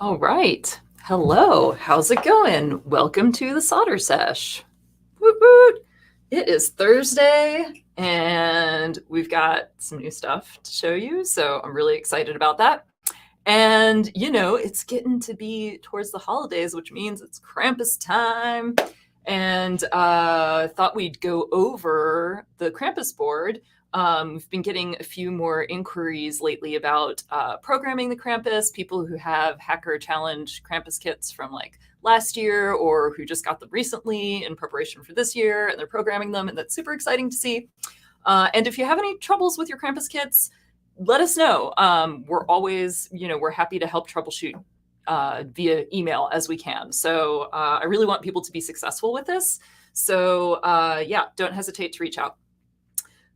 All right. Hello. How's it going? Welcome to the solder sesh. Woot woot. It is Thursday and we've got some new stuff to show you. So I'm really excited about that. And it's getting to be towards the holidays, which means it's Krampustime. And thought we'd go over the Krampus board. We've been getting a few more inquiries lately about programming the Krampus, people who have hacker challenge Krampus kits from like last year or who just got them recently in preparation for this year, and they're programming them, and that's super exciting to see. And if you have any troubles with your Krampus kits, let us know. We're always, we're happy to help troubleshoot via email as we can. So I really want people to be successful with this. So yeah, don't hesitate to reach out.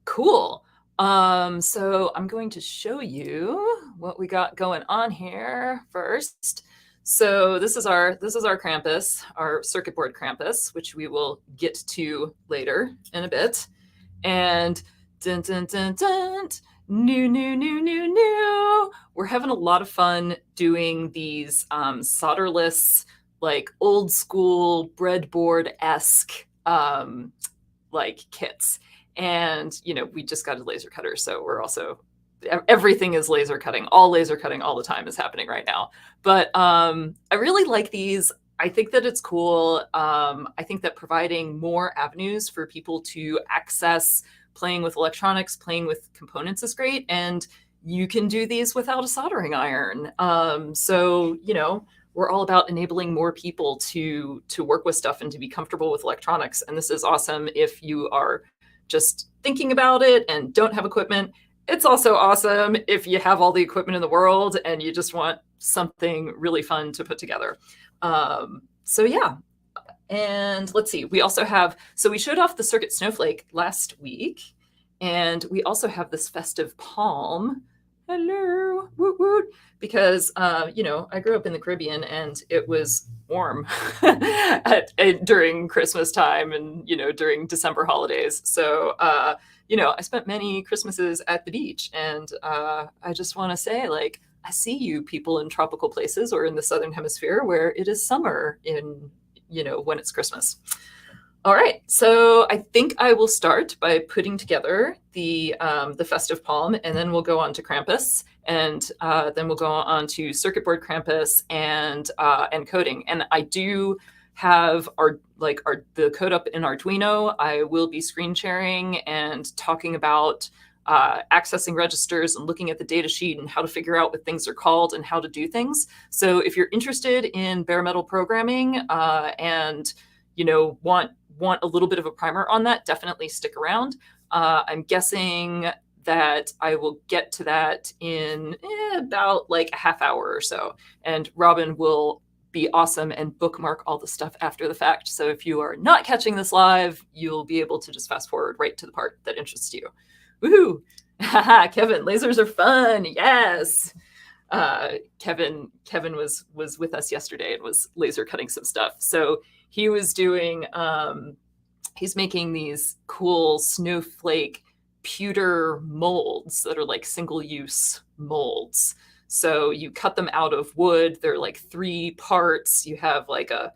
Cool. So I'm going to show you what we got going on here first. So this is our Krampus, our circuit board Krampus, which we will get to later in a bit. And dun dun dun dun. New. We're having a lot of fun doing these solderless, like old school breadboard-esque like kits. And, we just got a laser cutter. So we're also, everything is laser cutting. All laser cutting all the time is happening right now. But I really like these. I think that it's cool. I think that providing more avenues for people to access playing with electronics, playing with components is great. And you can do these without a soldering iron. So, we're all about enabling more people to work with stuff and to be comfortable with electronics. And this is awesome if you are just thinking about it and don't have equipment. It's also awesome if you have all the equipment in the world and you just want something really fun to put together. So yeah. And let's see, we also have, so we showed off the Circuit Snowflake last week, and we also have this Festive Palm. Hello, woot woot, because, I grew up in the Caribbean and it was warm during Christmas time and, during December holidays. So, I spent many Christmases at the beach, and I just want to say, like, I see you people in tropical places or in the Southern Hemisphere where it is summer in when it's Christmas. All right, so I think I will start by putting together the Festive Palm, and then we'll go on to Krampus, and then we'll go on to circuit board Krampus and coding. And I do have the code up in Arduino. I will be screen sharing and talking about accessing registers and looking at the data sheet and how to figure out what things are called and how to do things. So if you're interested in bare metal programming and want a little bit of a primer on that, definitely stick around. I'm guessing that I will get to that in about like a half hour or so. And Robin will be awesome and bookmark all the stuff after the fact. So if you are not catching this live, you'll be able to just fast forward right to the part that interests you. Woohoo! Kevin, lasers are fun. Yes. Kevin was with us yesterday and was laser cutting some stuff. So he was doing, he's making these cool snowflake pewter molds that are like single-use molds. So you cut them out of wood. They're like 3 parts. You have like a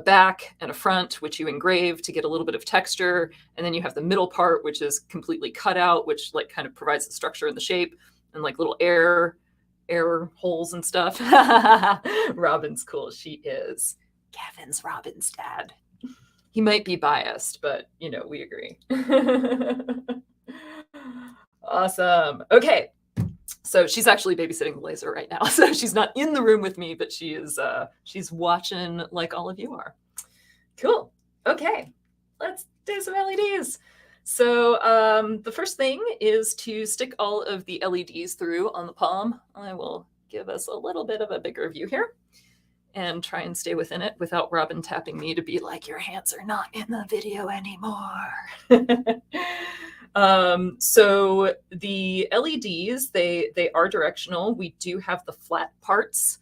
back and a front, which you engrave to get a little bit of texture. And then you have the middle part, which is completely cut out, which like kind of provides the structure and the shape, and like little air holes and stuff. Robin's cool. She is. Kevin's Robin's dad. He might be biased, but we agree. Awesome. Okay. So she's actually babysitting the laser right now. So she's not in the room with me, but she is she's watching like all of you are. Cool. Okay. Let's do some LEDs. So the first thing is to stick all of the LEDs through on the palm. I will give us a little bit of a bigger view here and try and stay within it without Robin tapping me to be like, your hands are not in the video anymore. So the LEDs, they are directional. We do have the flat parts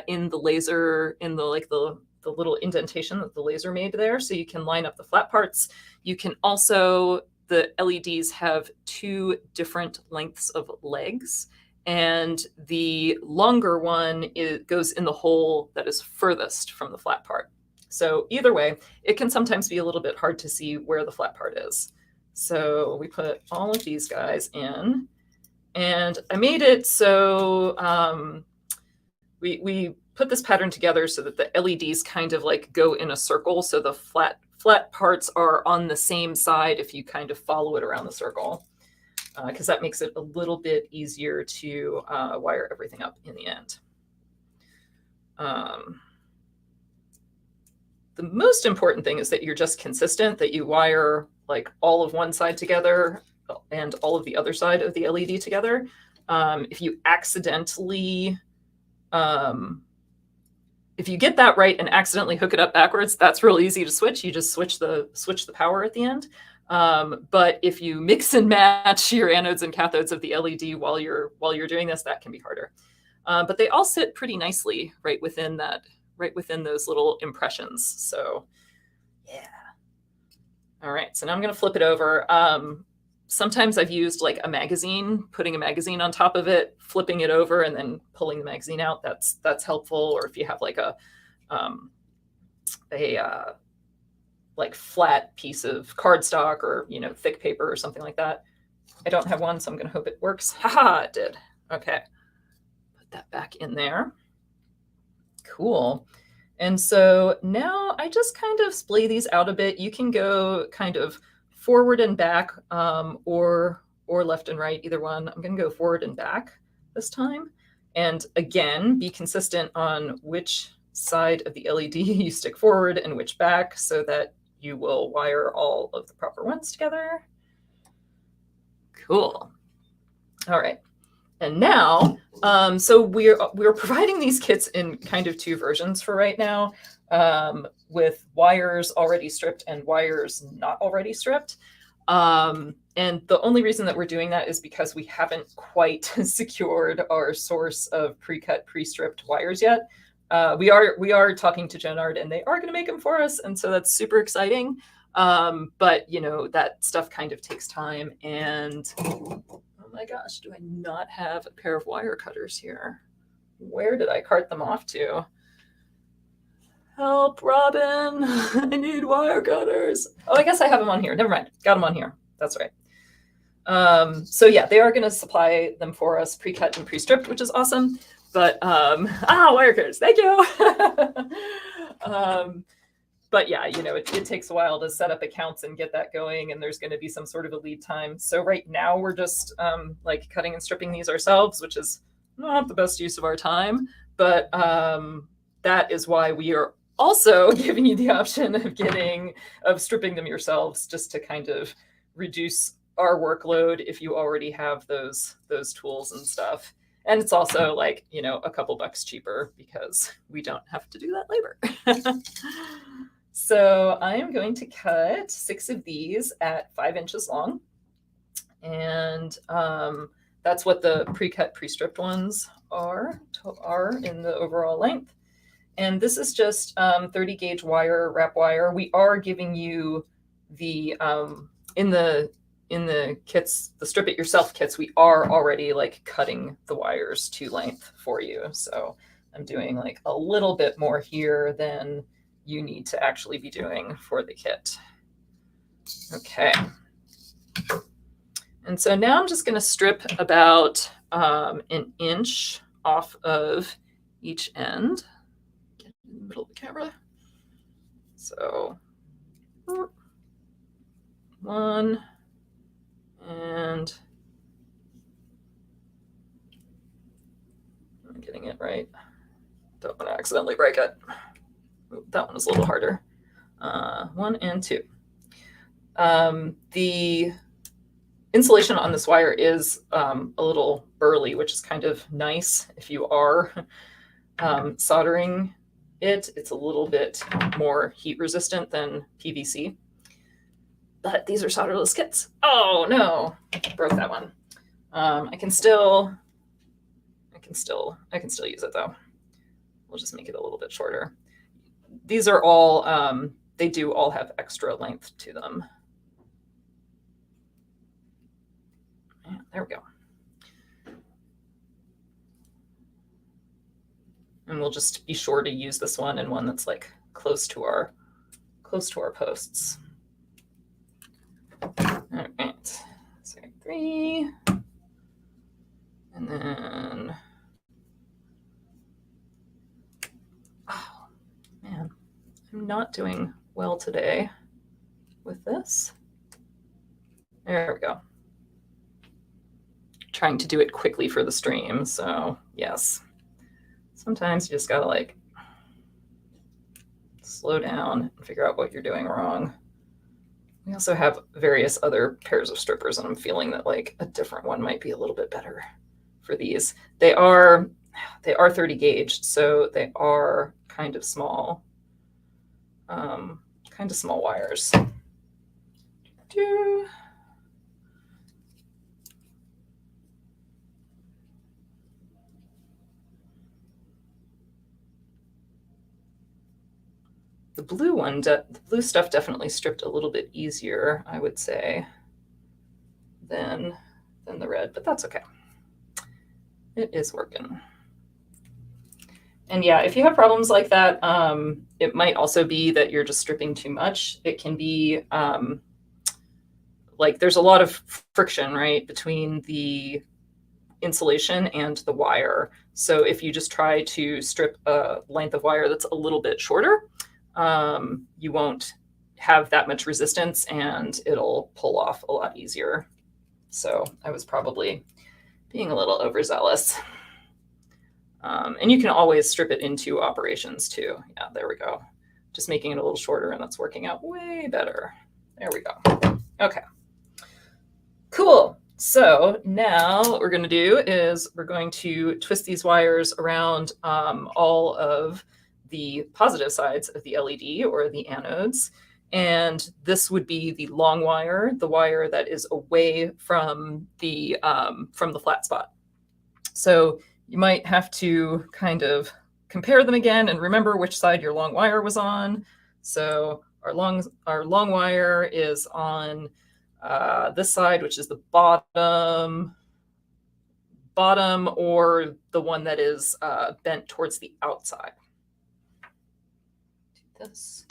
in the laser, in the little indentation that the laser made there. So you can line up the flat parts. You can also, the LEDs have 2 different lengths of legs. and the longer one goes in the hole that is furthest from the flat part. So either way, it can sometimes be a little bit hard to see where the flat part is. So we put all of these guys in, and I made it so we put this pattern together so that the LEDs kind of like go in a circle. So the flat parts are on the same side if you kind of follow it around the circle, because that makes it a little bit easier to wire everything up in the end. The most important thing is that you're just consistent, that you wire like all of one side together and all of the other side of the LED together. If you accidentally, if you get that right and accidentally hook it up backwards, that's real easy to switch. You just switch the power at the end. But if you mix and match your anodes and cathodes of the LED while you're doing this, that can be harder. But they all sit pretty nicely right within those little impressions. So yeah. All right, so now I'm going to flip it over. Sometimes I've used like a magazine, putting a magazine on top of it, flipping it over, and then pulling the magazine out. That's helpful. Or if you have like a like flat piece of cardstock or thick paper or something like that. I don't have one, so I'm going to hope it works. Haha, it did. Okay, put that back in there. Cool. And so now I just kind of splay these out a bit. You can go kind of forward and back, or left and right, either one. I'm going to go forward and back this time. And again, be consistent on which side of the LED you stick forward and which back, so that you will wire all of the proper ones together. Cool. All right. And now, so we're providing these kits in kind of two versions for right now, with wires already stripped and wires not already stripped. And the only reason that we're doing that is because we haven't quite secured our source of pre-cut, pre-stripped wires yet. We are talking to Genard, and they are going to make them for us, and so that's super exciting. But that stuff kind of takes time, and oh my gosh, do I not have a pair of wire cutters here? Where did I cart them off to? Help, Robin! I need wire cutters. Oh, I guess I have them on here. Never mind. Got them on here. That's right. So yeah, they are going to supply them for us, pre-cut and pre-stripped, which is awesome. But wire cutters. Thank you. But yeah, it takes a while to set up accounts and get that going, and there's going to be some sort of a lead time. So right now we're just like cutting and stripping these ourselves, which is not the best use of our time. But that is why we are also giving you the option of stripping them yourselves, just to kind of reduce our workload if you already have those tools and stuff. And it's also like, a couple bucks cheaper because we don't have to do that labor. So I am going to cut 6 of these at 5 inches long. And that's what the pre-cut, pre-stripped ones are in the overall length. And this is just 30 gauge wire, wrap wire. We are giving you the, in the kits, the strip it yourself kits, we are already like cutting the wires to length for you. So I'm doing like a little bit more here than you need to actually be doing for the kit. Okay. And so now I'm just going to strip about an inch off of each end. Get in the middle of the camera. So 1, and I'm getting it right. Don't want to accidentally break it. Ooh, that one was a little harder. 1 and 2. The insulation on this wire is a little burly, which is kind of nice if you are soldering it. It's a little bit more heat resistant than PVC. But these are solderless kits. Oh no, broke that one. I can still use it though. We'll just make it a little bit shorter. These are all, they do all have extra length to them. Yeah, there we go. And we'll just be sure to use this one and one that's like close to our posts. All right, so 3. And then, oh man, I'm not doing well today with this. There we go. Trying to do it quickly for the stream, so yes. Sometimes you just gotta like slow down and figure out what you're doing wrong. We also have various other pairs of strippers, and I'm feeling that like a different one might be a little bit better for these. They are 30 gauge, so they are kind of small wires. The blue one, the blue stuff definitely stripped a little bit easier, I would say, than the red, but that's okay. It is working. And yeah, if you have problems like that, it might also be that you're just stripping too much. It can be like there's a lot of friction, right, between the insulation and the wire. So if you just try to strip a length of wire that's a little bit shorter, you won't have that much resistance and it'll pull off a lot easier. So I was probably being a little overzealous. And you can always strip it into operations too. Yeah, there we go. Just making it a little shorter, and that's working out way better. There we go. Okay, cool. So now what we're going to do is we're going to twist these wires around all of the positive sides of the LED or the anodes. And this would be the long wire, the wire that is away from the flat spot. So you might have to kind of compare them again and remember which side your long wire was on. So our long wire is on this side, which is the bottom, or the one that is bent towards the outside. Do this.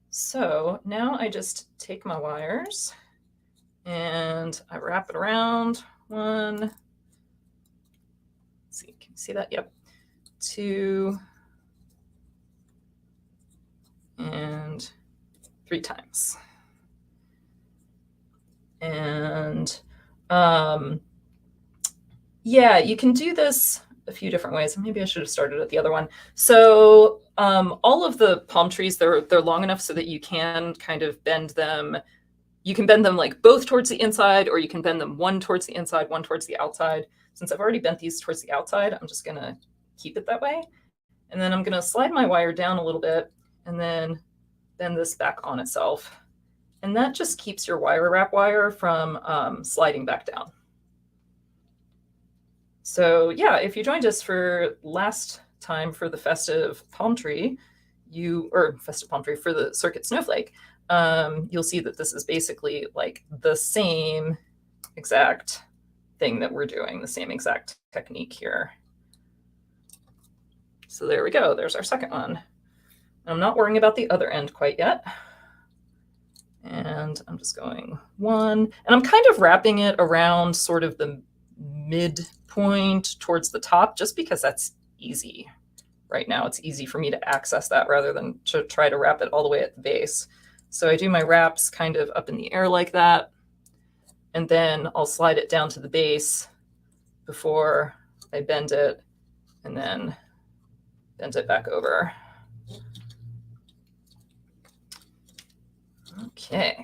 So now I just take my wires and I wrap it around. 1, see, can you see that? Yep. 2 and 3 times. And yeah, you can do this a few different ways. Maybe I should have started at the other one. So all of the palm trees, they're long enough so that you can kind of bend them. You can bend them like both towards the inside, or you can bend them one towards the inside, one towards the outside. Since I've already bent these towards the outside, I'm just going to keep it that way. And then I'm going to slide my wire down a little bit and then bend this back on itself. And that just keeps your wire wrap wire from sliding back down. So yeah, if you joined us for last time for the Festive Palm Tree, Festive Palm Tree for the Circuit Snowflake, you'll see that this is basically like the same exact thing that we're doing, the same exact technique here. So there we go. There's our second one. I'm not worrying about the other end quite yet. And I'm just going 1, and I'm kind of wrapping it around sort of the midpoint towards the top, just because that's easy. Right now, it's easy for me to access that rather than to try to wrap it all the way at the base. So I do my wraps kind of up in the air like that, and then I'll slide it down to the base before I bend it, and then bend it back over. Okay.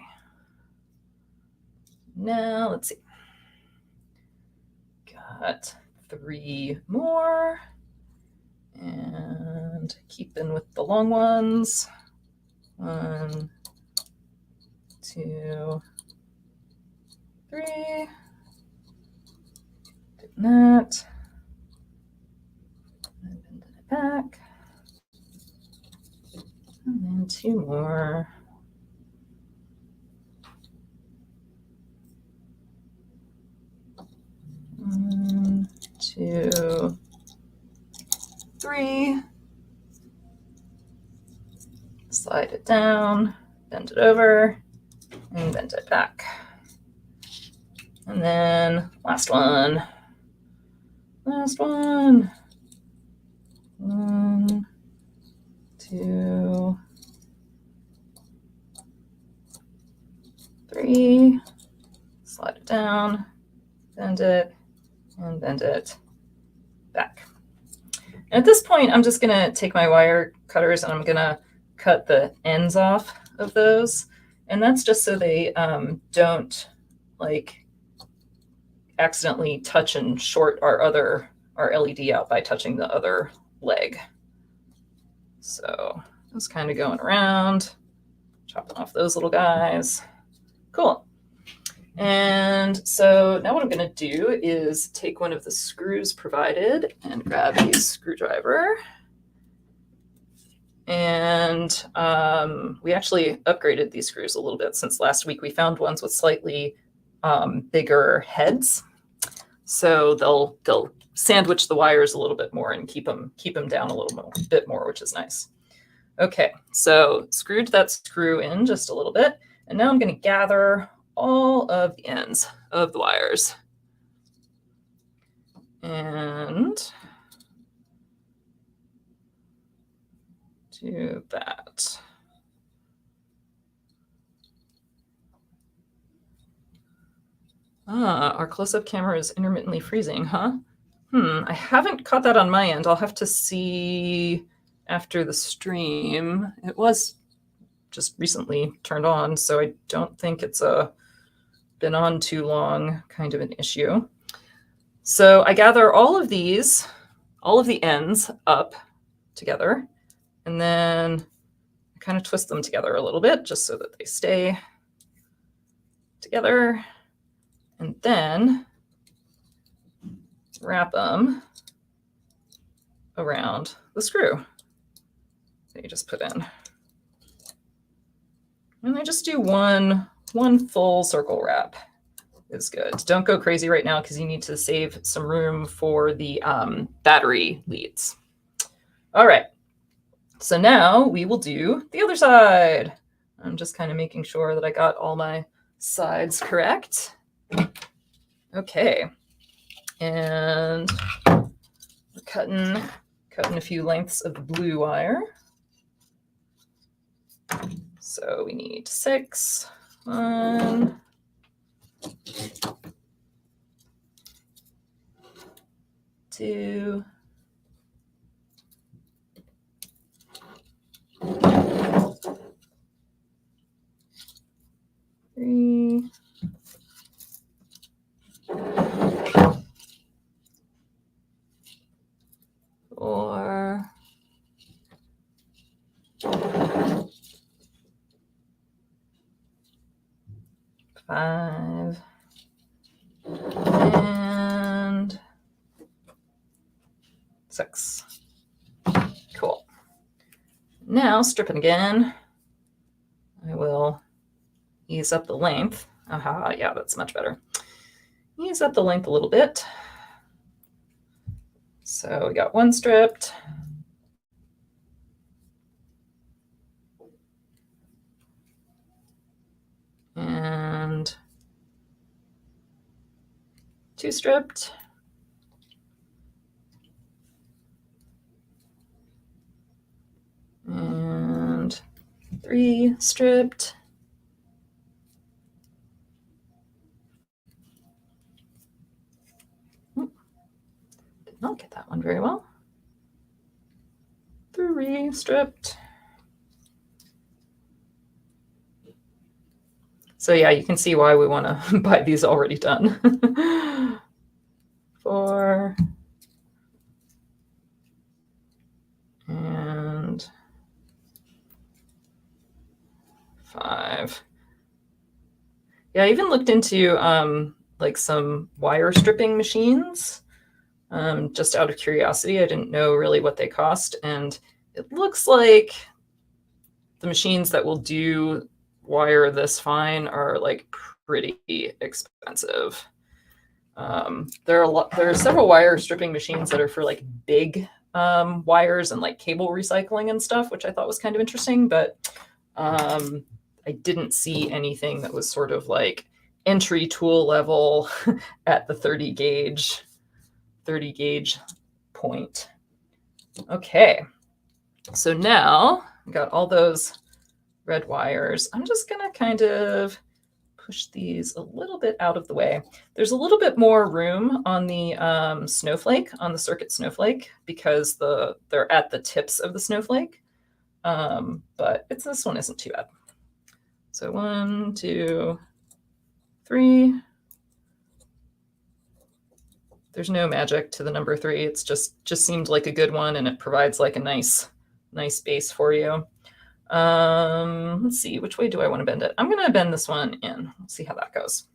Now let's see. Got 3 more. And keeping with the long ones. 1, 2, 3. Doing that. And bending it back. And then 2 more. 1, 2, 3, slide it down, bend it over, and bend it back. And then last one. 1, 2, 3, slide it down, bend it, and bend it back. And at this point, I'm just gonna take my wire cutters and I'm gonna cut the ends off of those. And that's just so they don't like accidentally touch and short our LED out by touching the other leg. So just kind of going around, chopping off those little guys. Cool. And so now what I'm going to do is take one of the screws provided and grab a screwdriver. And we actually upgraded these screws a little bit since last week. We found ones with slightly bigger heads. So they'll sandwich the wires a little bit more and keep them down a little bit more, which is nice. Okay, so screwed that screw in just a little bit. And now I'm going to gather all of the ends of the wires. And do that. Our close-up camera is intermittently freezing, huh? I haven't caught that on my end. I'll have to see after the stream. It was just recently turned on, so I don't think it's been on too long kind of an issue. So I gather all of the ends up together, and then I kind of twist them together a little bit just so that they stay together, and then wrap them around the screw that you just put in. And I just do one full circle wrap is good. Don't go crazy right now because you need to save some room for the battery leads. All right, so now we will do the other side. I'm just kind of making sure that I got all my sides correct. Okay, and we're cutting a few lengths of blue wire. So we need 6. 1, 2, 3, 4, 5, and 6. Cool. Now stripping again. I will ease up the length. Aha, yeah, that's much better. Ease up the length a little bit. So we got one stripped. And 2 stripped. And 3 stripped. Did not get that one very well. 3 stripped. So yeah, you can see why we want to buy these already done. 4. And 5. Yeah, I even looked into like some wire stripping machines. Just out of curiosity. I didn't know really what they cost. And it looks like the machines that will do wire this fine are like pretty expensive. There are several wire stripping machines that are for like big wires and like cable recycling and stuff, which I thought was kind of interesting, but I didn't see anything that was sort of like entry tool level at the 30 gauge point. Okay, so now I got all those red wires. I'm just gonna kind of push these a little bit out of the way. There's a little bit more room on the snowflake, on the circuit snowflake, because they're at the tips of the snowflake. But this one isn't too bad. So 1, 2, 3. There's no magic to the number 3. It's just seemed like a good one, and it provides like a nice base for you. Let's see, which way do I want to bend it? I'm going to bend this one in. Let's see how that goes.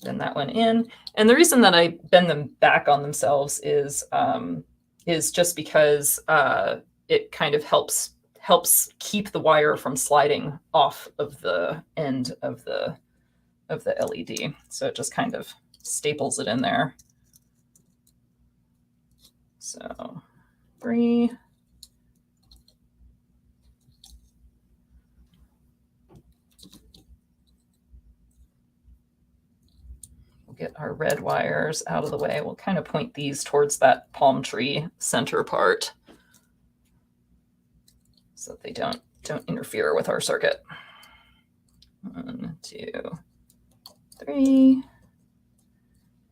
Bend that one in. And the reason that I bend them back on themselves is just because it kind of helps keep the wire from sliding off of the end of the LED. So it just kind of staples it in there. So 3. We'll get our red wires out of the way. We'll kind of point these towards that palm tree center part so that they don't interfere with our circuit. 1, 2, 3.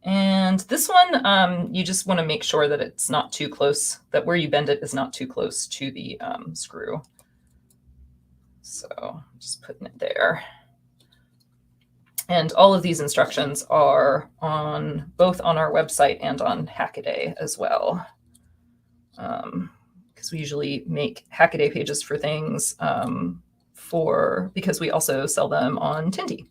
And this one, you just want to make sure that it's not too close, that where you bend it is not too close to the screw. So just putting it there. And all of these instructions are both on our website and on Hackaday as well. Because we usually make Hackaday pages for things because we also sell them on Tindy.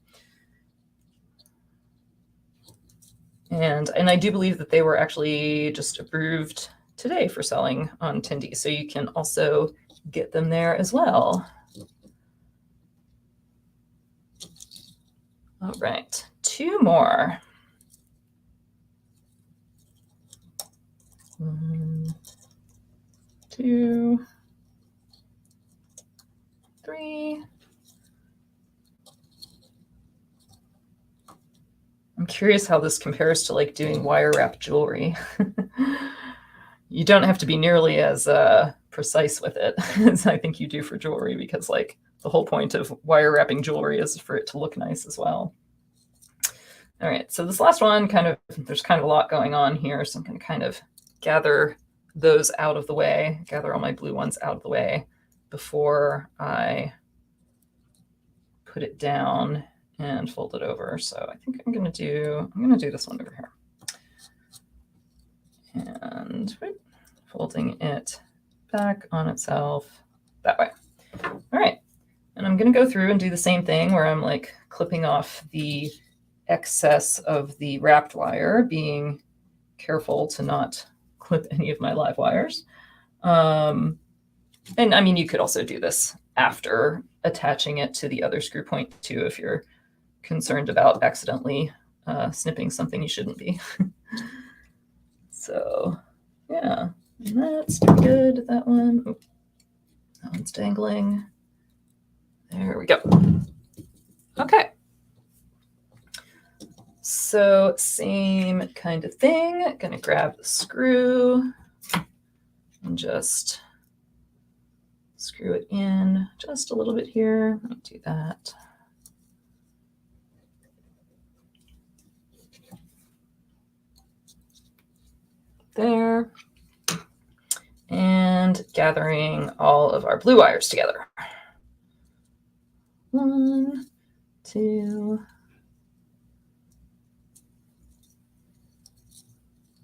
And I do believe that they were actually just approved today for selling on Tindy. So you can also get them there as well. All right, 2 more. 1, 2, 3. I'm curious how this compares to like doing wire wrap jewelry. You don't have to be nearly as precise with it as I think you do for jewelry, because like the whole point of wire wrapping jewelry is for it to look nice as well. All right, so this last one there's kind of a lot going on here, so I'm going to kind of gather those out of the way, gather all my blue ones out of the way before I put it down and fold it over. So I think I'm going to do this one over here. And folding it back on itself that way. All right. And I'm going to go through and do the same thing where I'm like clipping off the excess of the wrapped wire, being careful to not clip any of my live wires. And I mean, you could also do this after attaching it to the other screw point too, if you're concerned about accidentally snipping something you shouldn't be. So yeah, that's pretty good. That one, oh, that one's dangling. There we go. Okay. So same kind of thing. Gonna grab the screw and just screw it in just a little bit here. Let me do that. There. And gathering all of our blue wires together. 1, 2,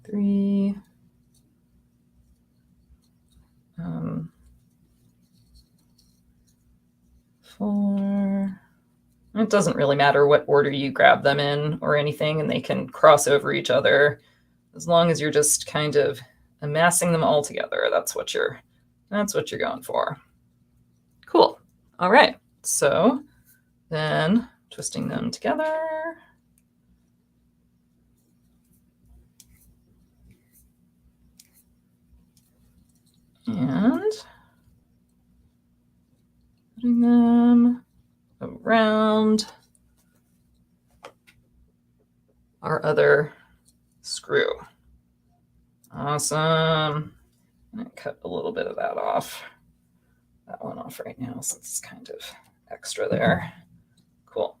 3. 4. It doesn't really matter what order you grab them in or anything, and they can cross over each other as long as you're just kind of amassing them all together. That's what you're going for. Cool. All right. So then twisting them together. And putting them around our other screw. Awesome. I'm going to cut a little bit of that off. That one off right now since it's kind of extra there. Cool.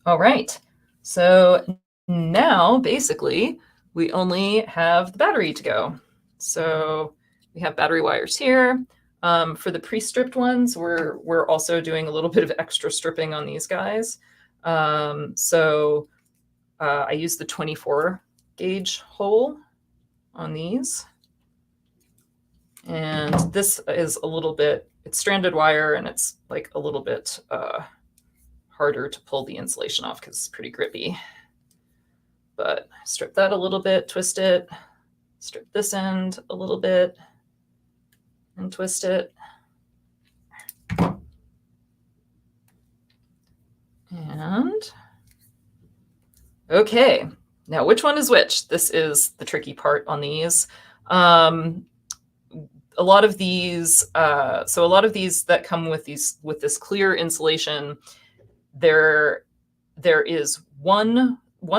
All right. So now basically we only have the battery to go. So we have battery wires here. For the pre-stripped ones, we're also doing a little bit of extra stripping on these guys. I use the 24 gauge hole on these. And this is a little bit, it's stranded wire and it's like a little bit harder to pull the insulation off because it's pretty grippy. But strip that a little bit, twist it, strip this end a little bit and twist it. And okay, now which one is which? This is the tricky part on these. A lot of these, so a lot of these that come with this clear insulation, there is one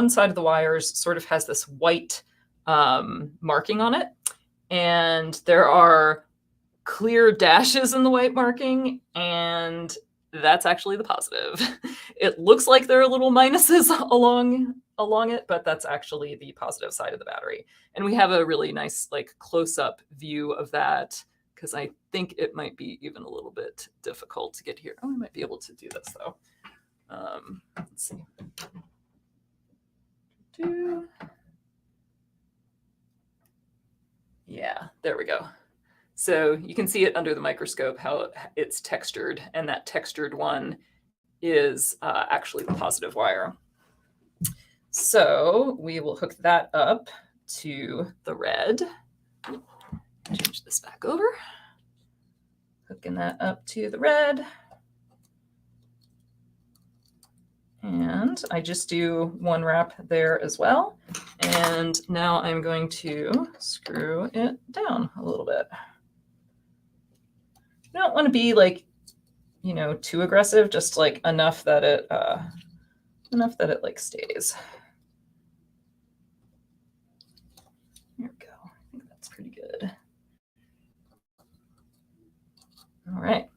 side of the wires sort of has this white marking on it, and there are clear dashes in the white marking, and that's actually the positive. It looks like there are little minuses along it, but that's actually the positive side of the battery. And we have a really nice like close-up view of that because I think it might be even a little bit difficult to get here. Oh, I might be able to do this though. Let's see. Yeah, there we go. So you can see it under the microscope how it's textured, and that textured one is actually the positive wire. So we will hook that up to the red. Change this back over. Hooking that up to the red. And I just do one wrap there as well. And now I'm going to screw it down a little bit. You don't want to be like, you know, too aggressive, just like enough that it like stays. There we go. I think that's pretty good. All right.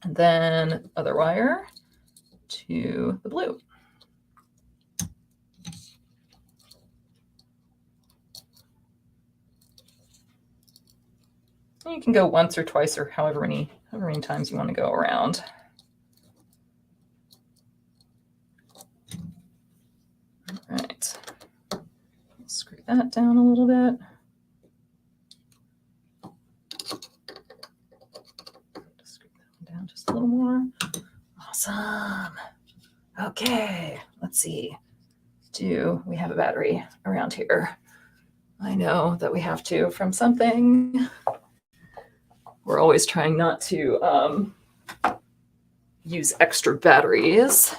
And then other wire to the blue. And you can go once or twice or however many times you want to go around. All right. Screw that down a little bit. Screw that one down just a little more. Awesome. Okay, let's see. Do we have a battery around here? I know that we have to from something. We're always trying not to use extra batteries.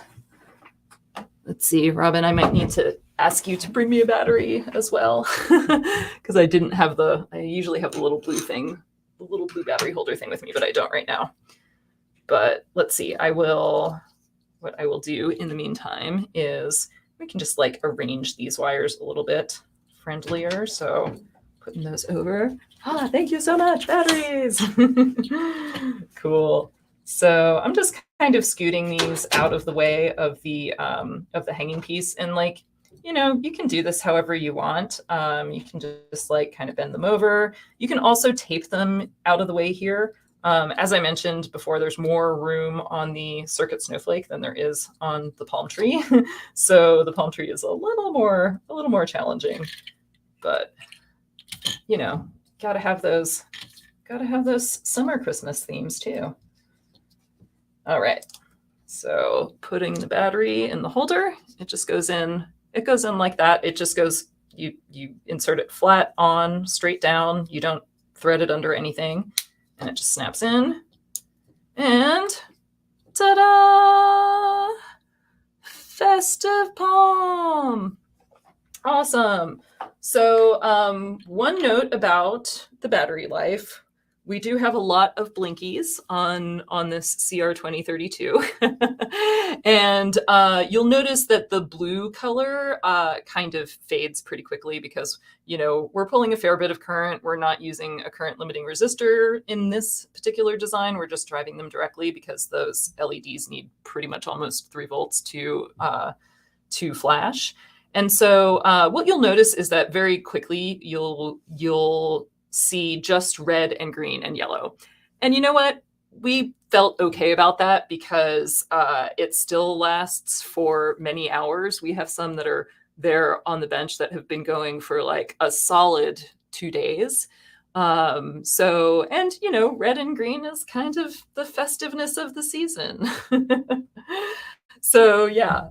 Let's see, Robin, I might need to ask you to bring me a battery as well because I didn't have I usually have the little blue thing, the little blue battery holder thing with me, but I don't right now. But let's see, what I will do in the meantime is we can just like arrange these wires a little bit friendlier. So putting those over. Ah, thank you so much, batteries. Cool. So I'm just kind of scooting these out of the way of the hanging piece. And like, you know, you can do this however you want. You can just like kind of bend them over. You can also tape them out of the way here. As I mentioned before, there's more room on the circuit snowflake than there is on the palm tree. So the palm tree is a little more challenging, but you know, gotta have those summer Christmas themes too. All right, so putting the battery in the holder, it just goes in, like that. It just goes, you insert it flat on, straight down. You don't thread it under anything, and it just snaps in. And ta-da! Festive Palm. Awesome. So one note about the battery life. We do have a lot of blinkies on this CR2032. And you'll notice that the blue color kind of fades pretty quickly because, you know, we're pulling a fair bit of current. We're not using a current limiting resistor in this particular design. We're just driving them directly because those LEDs need pretty much almost 3 volts to flash. And so what you'll notice is that very quickly you'll see just red and green and yellow. And you know what? We felt okay about that because it still lasts for many hours. We have some that are there on the bench that have been going for like a solid 2 days. So, and you know, red and green is kind of the festiveness of the season. So yeah,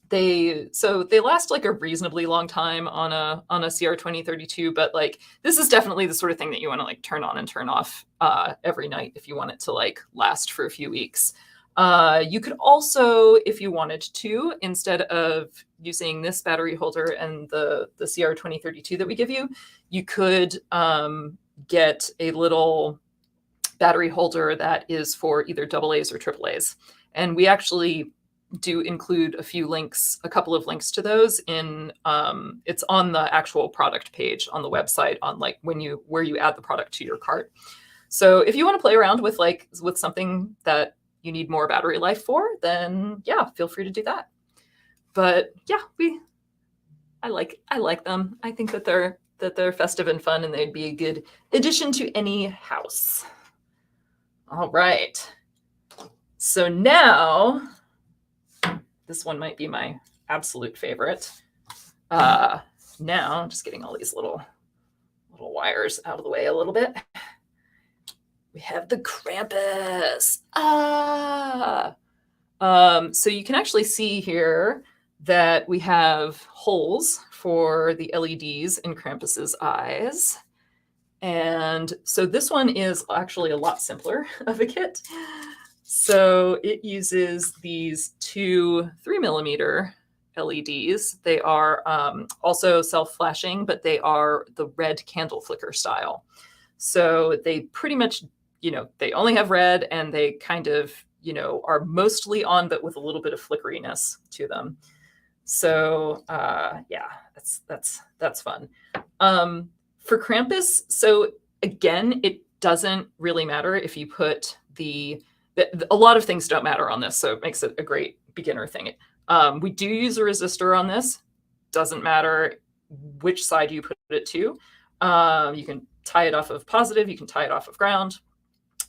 they last like a reasonably long time on a CR2032, but like this is definitely the sort of thing that you want to like turn on and turn off every night if you want it to like last for a few weeks. You could also, if you wanted to, instead of using this battery holder and the CR2032 that we give you, you could get a little battery holder that is for either AA's or AAA's. And we actually do include a couple of links to those in it's on the actual product page on the website on like where you add the product to your cart. So if you want to play around with something that you need more battery life for, then yeah, feel free to do that. But yeah, I like them. I think that they're festive and fun, and they'd be a good addition to any house. All right. So now, this one might be my absolute favorite. Now, I'm just getting all these little wires out of the way a little bit. We have the Krampus. So you can actually see here that we have holes for the LEDs in Krampus's eyes. And so this one is actually a lot simpler of a kit. So it uses these 2 3mm LEDs. They are also self-flashing, but they are the red candle flicker style. So they pretty much, you know, they only have red, and they kind of, you know, are mostly on, but with a little bit of flickeriness to them. So yeah, that's fun. For Krampus, so again, it doesn't really matter if you put a lot of things don't matter on this, so it makes it a great beginner thing. We do use a resistor on this. Doesn't matter which side you put it to. You can tie it off of positive, you can tie it off of ground.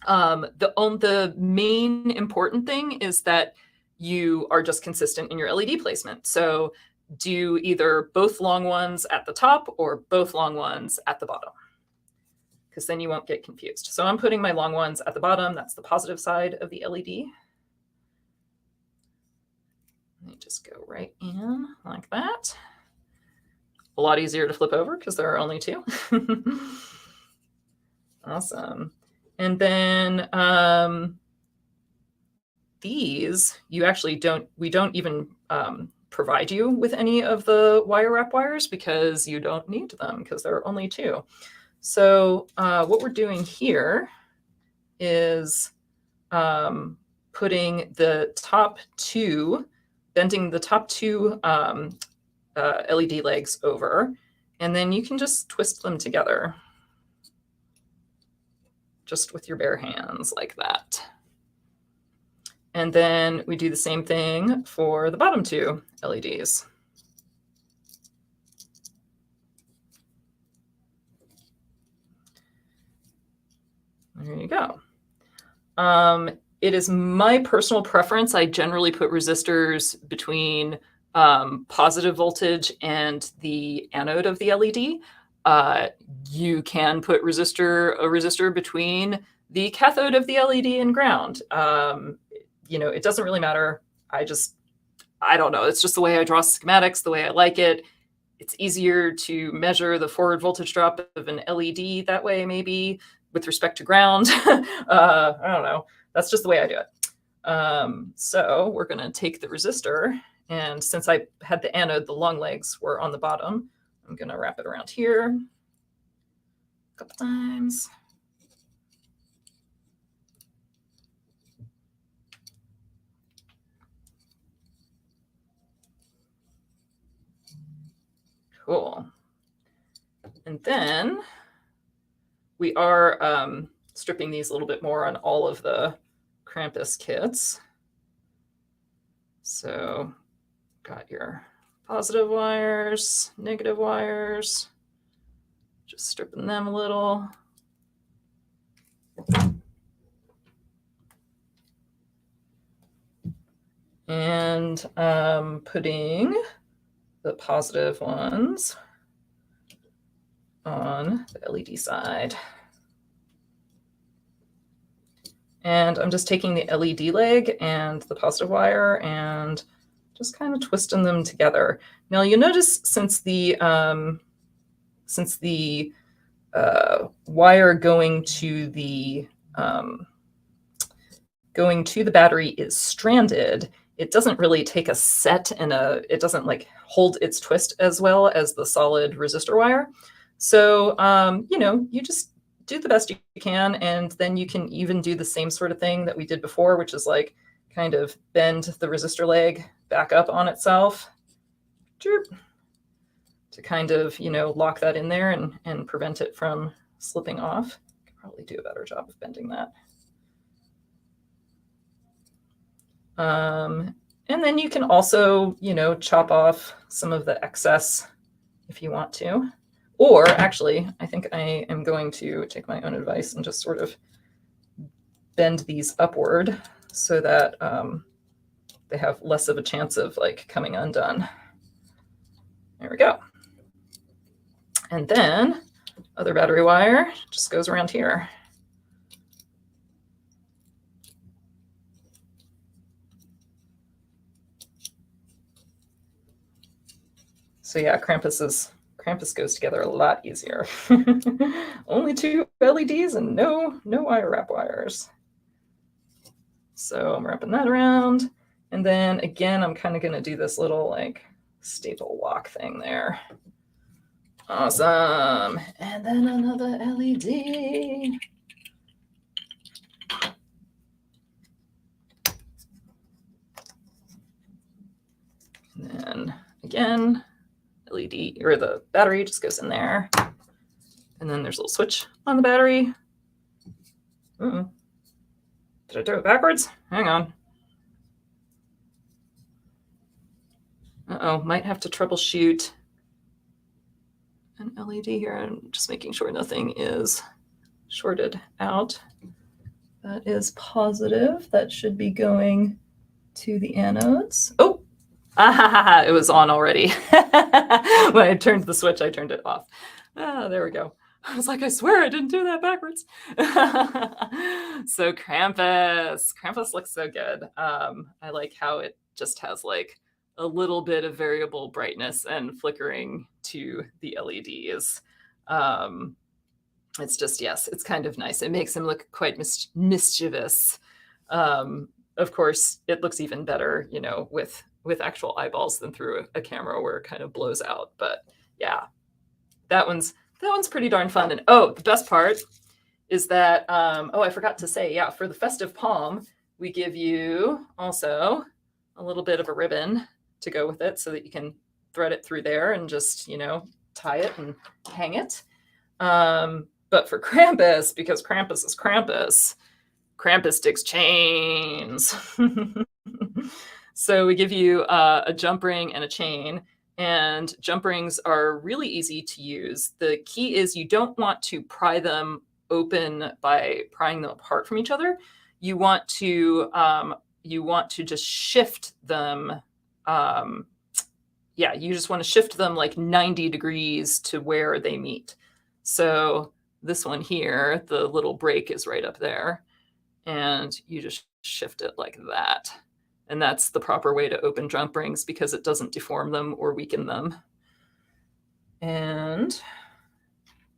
The main important thing is that you are just consistent in your LED placement. So do either both long ones at the top or both long ones at the bottom, because then you won't get confused. So I'm putting my long ones at the bottom. That's the positive side of the LED. Let me just go right in like that. A lot easier to flip over because there are only 2. Awesome. And then these, we don't even provide you with any of the wire wrap wires because you don't need them because there are only 2. So what we're doing here is putting the top 2, bending the top 2 LED legs over, and then you can just twist them together just with your bare hands like that. And then we do the same thing for the bottom 2 LEDs. There you go. It is my personal preference. I generally put resistors between positive voltage and the anode of the LED. You can put a resistor between the cathode of the LED and ground. You know, it doesn't really matter. I don't know. It's just the way I draw schematics, the way I like it. It's easier to measure the forward voltage drop of an LED that way, maybe, with respect to ground. I don't know. That's just the way I do it. So we're going to take the resistor And since I had the anode, the long legs were on the bottom. I'm going to wrap it around here a couple times. Cool. And then we are stripping these a little bit more on all of the Krampus kits. So got your positive wires, negative wires, just stripping them a little. And putting the positive ones on the LED side. And I'm just taking the LED leg and the positive wire and just kind of twisting them together. Now you'll notice since the wire going to the battery is stranded, it doesn't really take a set and it doesn't like hold its twist as well as the solid resistor wire. So, you just do the best you can, and then you can even do the same sort of thing that we did before, which is like kind of bend the resistor leg back up on itself to kind of, lock that in there and prevent it from slipping off. I could probably do a better job of bending that. And then you can also, chop off some of the excess if you want to. Or actually, I think I am going to take my own advice and just sort of bend these upward so that they have less of a chance of like coming undone. There we go. And then other battery wire just goes around here. So yeah, Krampus goes together a lot easier. Only 2 LEDs and no wire wrap wires. So I'm wrapping that around. And then again, I'm kind of going to do this little like staple lock thing there. Awesome. And then another LED. And then again, LED or the battery just goes in there. And then there's a little switch on the battery. Uh-oh. Did I do it backwards? Hang on. Uh-oh, might have to troubleshoot an LED here. I'm just making sure nothing is shorted out. That is positive. That should be going to the anodes. Oh, it was on already. When I turned the switch, I turned it off. There we go. I was like, I swear I didn't do that backwards. So Krampus looks so good. I like how it just has like a little bit of variable brightness and flickering to the LEDs. It's just, yes, it's kind of nice. It makes him look quite mischievous. Of course, it looks even better, with actual eyeballs than through a camera where it kind of blows out. But yeah, that one's pretty darn fun. And the best part is that, I forgot to say, yeah, for the Festive Palm, we give you also a little bit of a ribbon to go with it so that you can thread it through there and just, tie it and hang it. But for Krampus, because Krampus is Krampus digs chains. So we give you a jump ring and a chain. And jump rings are really easy to use. The key is you don't want to pry them open by prying them apart from each other. You want to just shift them. You just want to shift them like 90 degrees to where they meet. So this one here, the little break is right up there, and you just shift it like that. And that's the proper way to open jump rings because it doesn't deform them or weaken them. And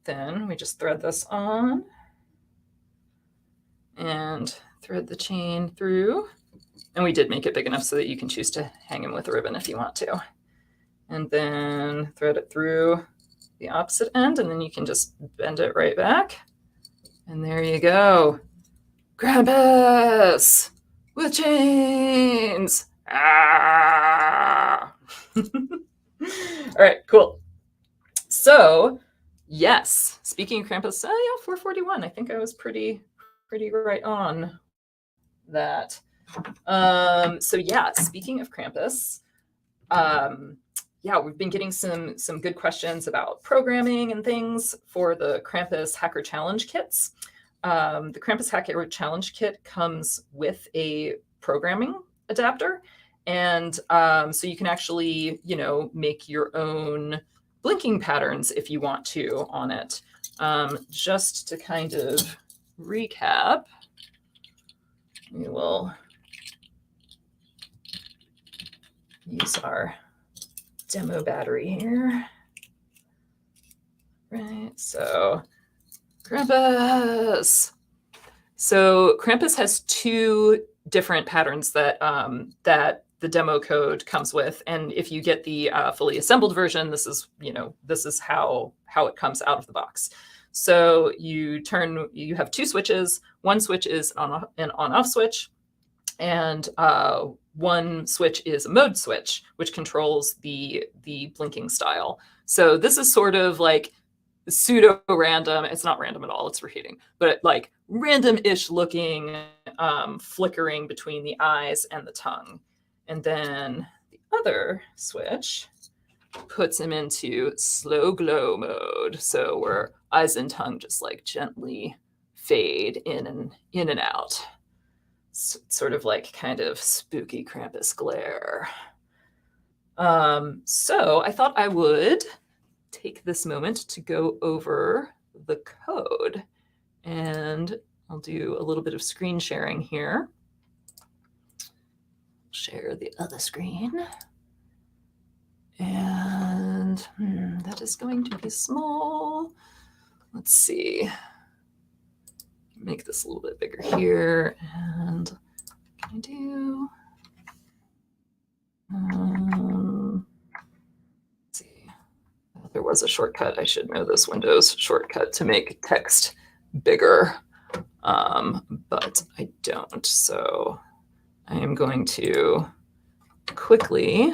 then we just thread this on and thread the chain through. And we did make it big enough so that you can choose to hang him with a ribbon if you want to. And then thread it through the opposite end, and then you can just bend it right back. And there you go. Krampus with chains. Ah! All right, cool. So, yes, speaking of Krampus, yeah, 441. I think I was pretty right on that. So yeah, speaking of Krampus, yeah, we've been getting some good questions about programming and things for the Krampus Hacker Challenge kits. The Krampus Hacker Challenge kit comes with a programming adapter, and so you can actually, make your own blinking patterns if you want to on it. Just to kind of recap, we will use our demo battery here. Right, so Krampus. So Krampus has two different patterns that that the demo code comes with, and if you get the fully assembled version, this is how it comes out of the box. So you have two switches. One switch is an on-off switch, and one switch is a mode switch, which controls the blinking style. So this is sort of like pseudo random. It's not random at all. It's repeating, but like random-ish looking flickering between the eyes and the tongue. And then the other switch puts him into slow glow mode. So where eyes and tongue just like gently fade in and out. Sort of like kind of spooky Krampus glare. So I thought I would take this moment to go over the code, and I'll do a little bit of screen sharing here. Share the other screen, and that is going to be small. Let's see. Make this a little bit bigger here, and can I do? Let's see. There was a shortcut. I should know this Windows shortcut to make text bigger, but I don't. So I am going to quickly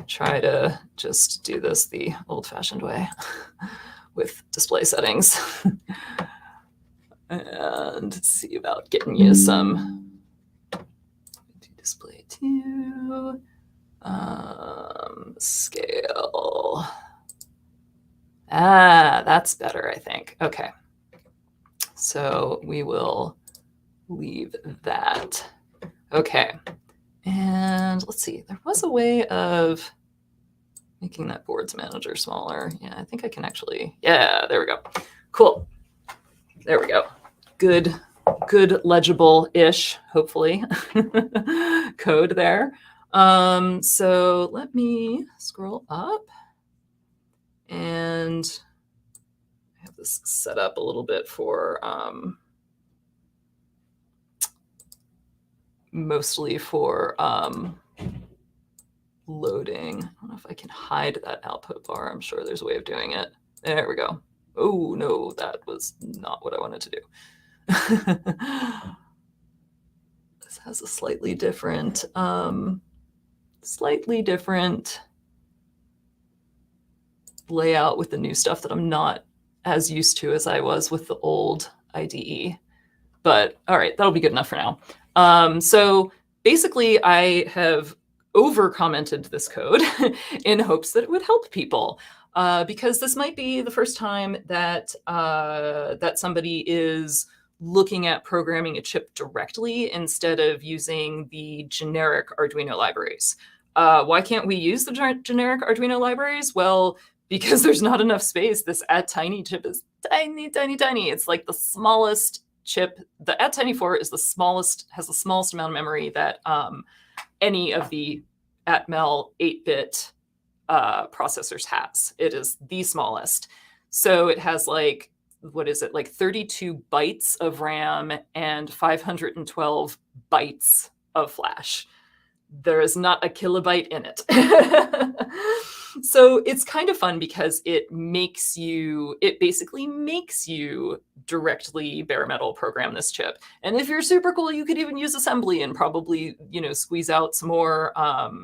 try to just do this the old-fashioned way with display settings. And see about getting you some display to scale. That's better, I think. Okay. So we will leave that. Okay. And let's see, there was a way of making that boards manager smaller. Yeah, I think I can actually, yeah, there we go. Cool. There we go. Good legible-ish, hopefully, code there. So let me scroll up, and I have this set up a little bit for mostly for loading. I don't know if I can hide that output bar. I'm sure there's a way of doing it. There we go. Oh, no, that was not what I wanted to do. This has a slightly different layout with the new stuff that I'm not as used to as I was with the old IDE. But all right, that'll be good enough for now. So basically, I have over-commented this code in hopes that it would help people. Because this might be the first time that that somebody is looking at programming a chip directly instead of using the generic Arduino libraries. Why can't we use the generic Arduino libraries? Well, because there's not enough space. This ATtiny chip is tiny, tiny, tiny. It's like the smallest chip. The ATtiny4 is the smallest, has the smallest amount of memory that any of the Atmel 8-bit processors has. It is the smallest. So it has like, what is it, like 32 bytes of RAM and 512 bytes of flash. There is not a kilobyte in it. So it's kind of fun because it basically makes you directly bare metal program this chip. And if you're super cool, you could even use assembly and probably, squeeze out some more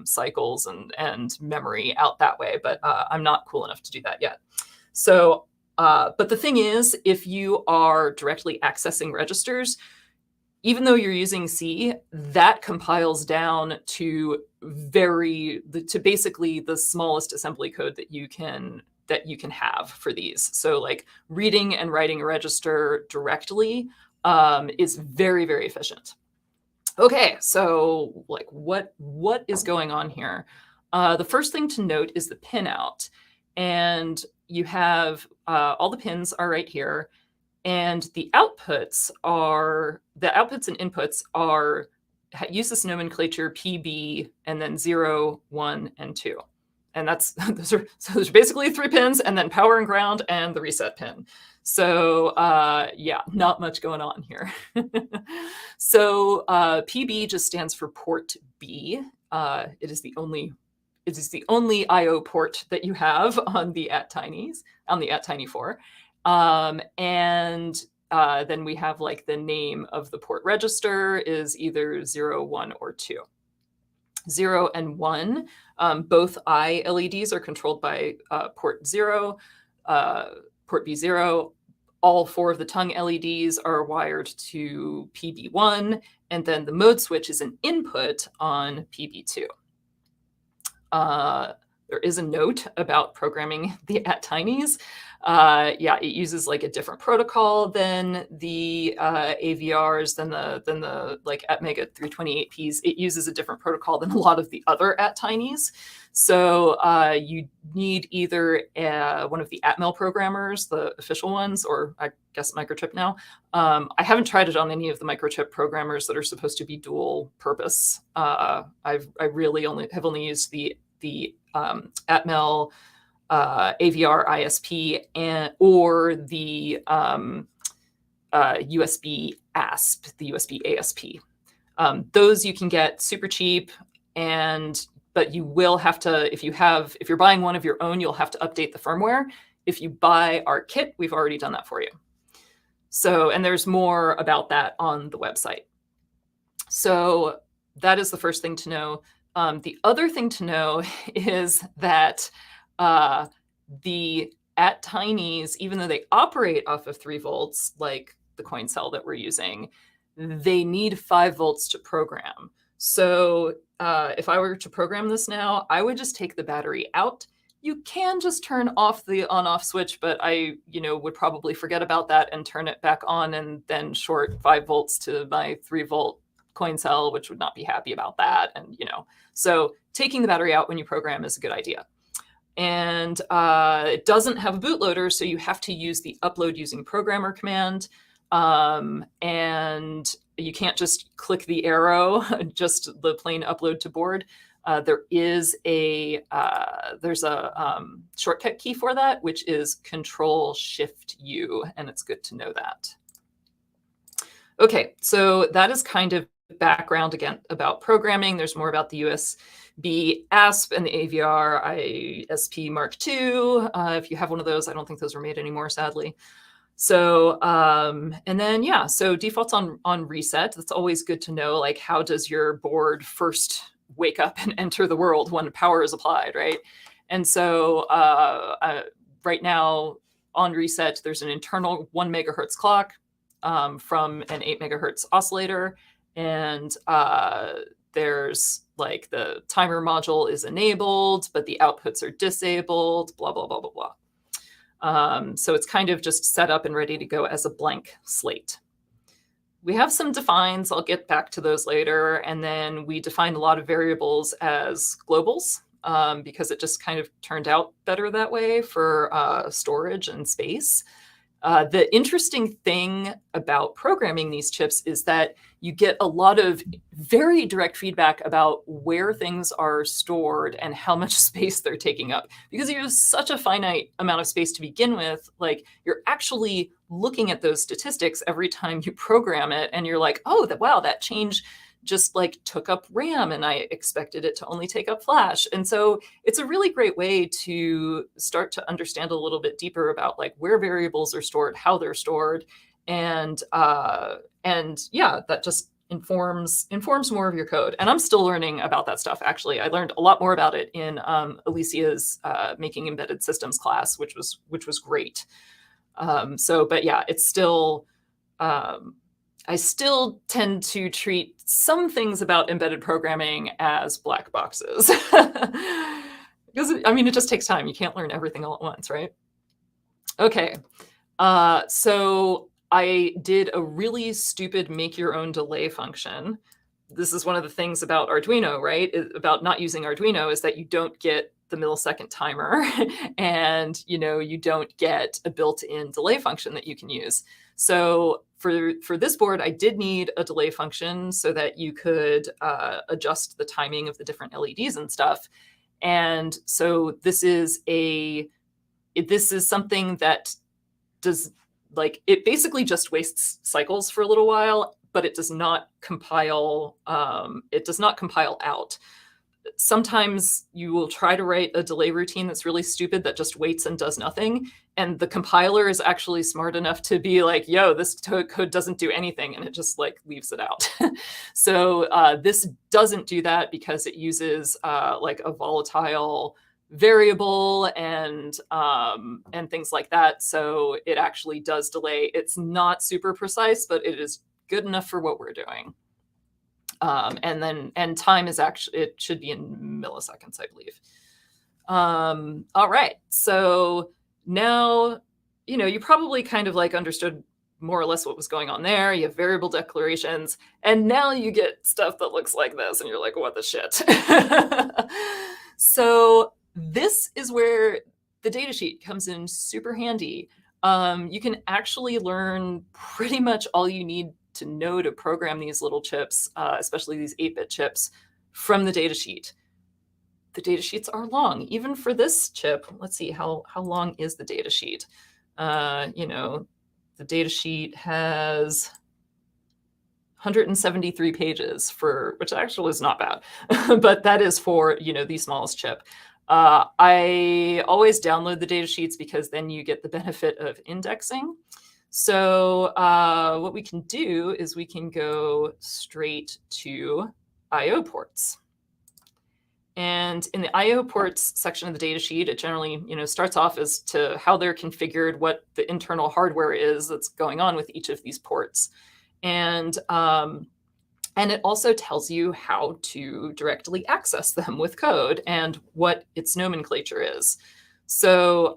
cycles and memory out that way. But I'm not cool enough to do that yet. So, but the thing is, if you are directly accessing registers, even though you're using C, that compiles down to basically the smallest assembly code that you can have for these. So like reading and writing a register directly is very, very efficient. Okay, so like what is going on here? The first thing to note is the pinout, and you have all the pins are right here. And the outputs and inputs use this nomenclature PB and then 0, 1, and 2. And those are basically 3 pins, and then power and ground and the reset pin. So yeah, not much going on here. So PB just stands for port B. It is the only IO port that you have on the ATtiny4. And then we have like the name of the port register is either 0, 1, or 2. 0 and 1, both I LEDs are controlled by port 0, port B0. All 4 of the tongue LEDs are wired to PB1, and then the mode switch is an input on PB2. There is a note about programming the ATtinys. Yeah, it uses like a different protocol than the AVRs, than the like Atmega 328Ps. It uses a different protocol than a lot of the other ATtinys. So you need either one of the Atmel programmers, the official ones, or I guess Microchip now. I haven't tried it on any of the Microchip programmers that are supposed to be dual purpose. I really have only used the Atmel AVR ISP or the USB ASP, the USB ASP. Those you can get super cheap, but you will have to, if you're buying one of your own, you'll have to update the firmware. If you buy our kit, we've already done that for you. So, and there's more about that on the website. So that is the first thing to know. The other thing to know is that the ATtinys, even though they operate off of 3 volts, like the coin cell that we're using, they need 5 volts to program. So if I were to program this now, I would just take the battery out. You can just turn off the on-off switch, but I, would probably forget about that and turn it back on and then short 5 volts to my 3 volt coin cell, which would not be happy about that. And, so taking the battery out when you program is a good idea. And it doesn't have a bootloader, so you have to use the upload using programmer command. And you can't just click the arrow, just the plain upload to board. There's a shortcut key for that, which is Control-Shift-U, and it's good to know that. Okay, so that is kind of background again about programming. There's more about the USB ASP and the AVR ISP Mark II. If you have one of those, I don't think those were made anymore, sadly. So, and then, yeah, so defaults on reset. That's always good to know, like, how does your board first wake up and enter the world when power is applied, right? And so right now on reset, there's an internal 1 megahertz clock from an 8 megahertz oscillator. And there's like the timer module is enabled, but the outputs are disabled, blah, blah, blah, blah, blah. So it's kind of just set up and ready to go as a blank slate. We have some defines. I'll get back to those later. And then we define a lot of variables as globals because it just kind of turned out better that way for storage and space. The interesting thing about programming these chips is that you get a lot of very direct feedback about where things are stored and how much space they're taking up. Because you have such a finite amount of space to begin with, like you're actually looking at those statistics every time you program it, and you're like, oh, wow, that change just like took up RAM and I expected it to only take up flash. And so it's a really great way to start to understand a little bit deeper about like where variables are stored, how they're stored, and yeah, that just informs more of your code. And I'm still learning about that stuff. Actually, I learned a lot more about it in Alicia's Making Embedded Systems class, which was great. But yeah, it's still, I still tend to treat some things about embedded programming as black boxes. Because, I mean, it just takes time. You can't learn everything all at once, right? Okay. So I did a really stupid make your own delay function. This is one of the things about Arduino, right? About not using Arduino is that you don't get the millisecond timer and you don't get a built-in delay function that you can use. So for this board, I did need a delay function so that you could adjust the timing of the different LEDs and stuff. And so this is something that does, like, it basically just wastes cycles for a little while, but it does not compile. It does not compile out. Sometimes you will try to write a delay routine that's really stupid that just waits and does nothing. And the compiler is actually smart enough to be like, yo, this code doesn't do anything. And it just like leaves it out. So this doesn't do that because it uses like a volatile variable and things like that. So it actually does delay. It's not super precise, but it is good enough for what we're doing. And time is actually, it should be in milliseconds, I believe. All right. So now, you probably kind of like understood more or less what was going on there. You have variable declarations, and now you get stuff that looks like this, and you're like, what the shit? So this is where the datasheet comes in super handy. You can actually learn pretty much all you need to know to program these little chips, especially these 8-bit chips, from the datasheet. The datasheets are long, even for this chip. Let's see, how long is the datasheet? The datasheet has 173 pages, which actually is not bad, but that is for the smallest chip. I always download the datasheets because then you get the benefit of indexing. So what we can do is we can go straight to I/O ports. And in the I/O ports section of the datasheet, it generally starts off as to how they're configured, what the internal hardware is that's going on with each of these ports. And it also tells you how to directly access them with code and what its nomenclature is. So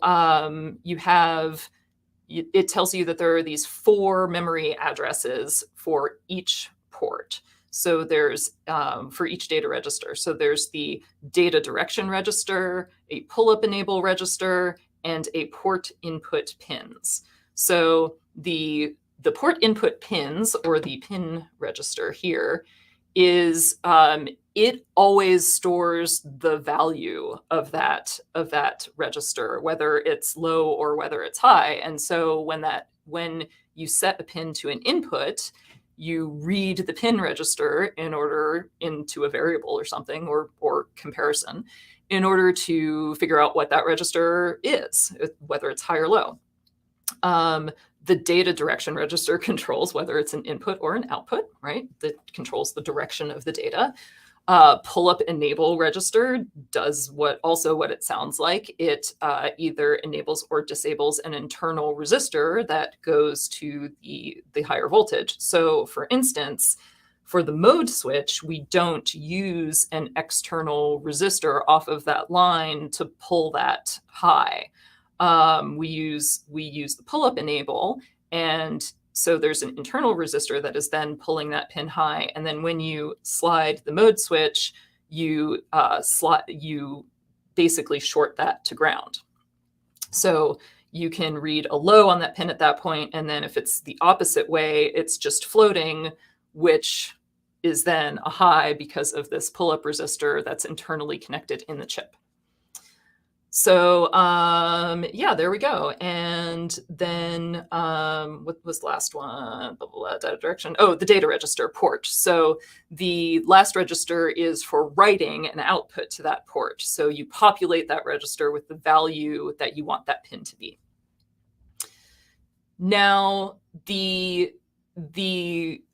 it tells you that there are these 4 memory addresses for each port. So there's for each data register. So there's the data direction register, a pull-up enable register, and a port input pins. So the port input pins, or the pin register here, is it always stores the value of that register, whether it's low or whether it's high. And so when you set a pin to an input, you read the pin register into a variable or something, or comparison, in order to figure out what that register is, whether it's high or low. The data direction register controls whether it's an input or an output, right? That controls the direction of the data. Pull-up enable register does what it sounds like. It either enables or disables an internal resistor that goes to the higher voltage. So for instance, for the mode switch, we don't use an external resistor off of that line to pull that high. We use the pull-up enable, and so there's an internal resistor that is then pulling that pin high. And then when you slide the mode switch, you basically short that to ground. So you can read a low on that pin at that point, and then if it's the opposite way, it's just floating, which is then a high because of this pull-up resistor that's internally connected in the chip. So yeah, there we go. And then what was the last one? Blah, blah, blah, data direction. Oh, the data register port. So the last register is for writing an output to that port. So you populate that register with the value that you want that pin to be. Now, the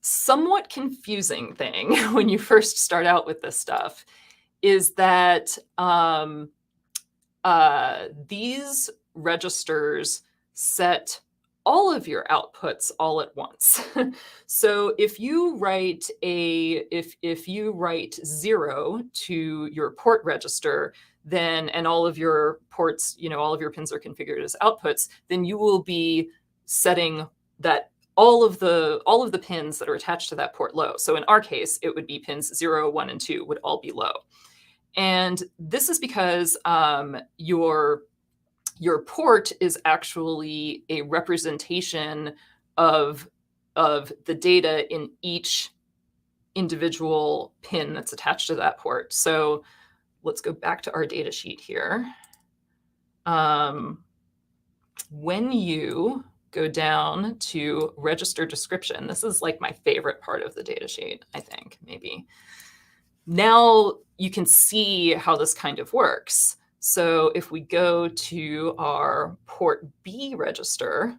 somewhat confusing thing when you first start out with this stuff is that these registers set all of your outputs all at once. So if you write if you write 0 to your port register, then and all of your ports, all of your pins are configured as outputs, then you will be setting that all of the pins that are attached to that port low. So in our case, it would be pins 0, 1, and 2 would all be low. And this is because your port is actually a representation of the data in each individual pin that's attached to that port. So let's go back to our data sheet here. When you go down to register description, this is like my favorite part of the data sheet, I think, maybe. Now you can see how this kind of works. So if we go to our port B register,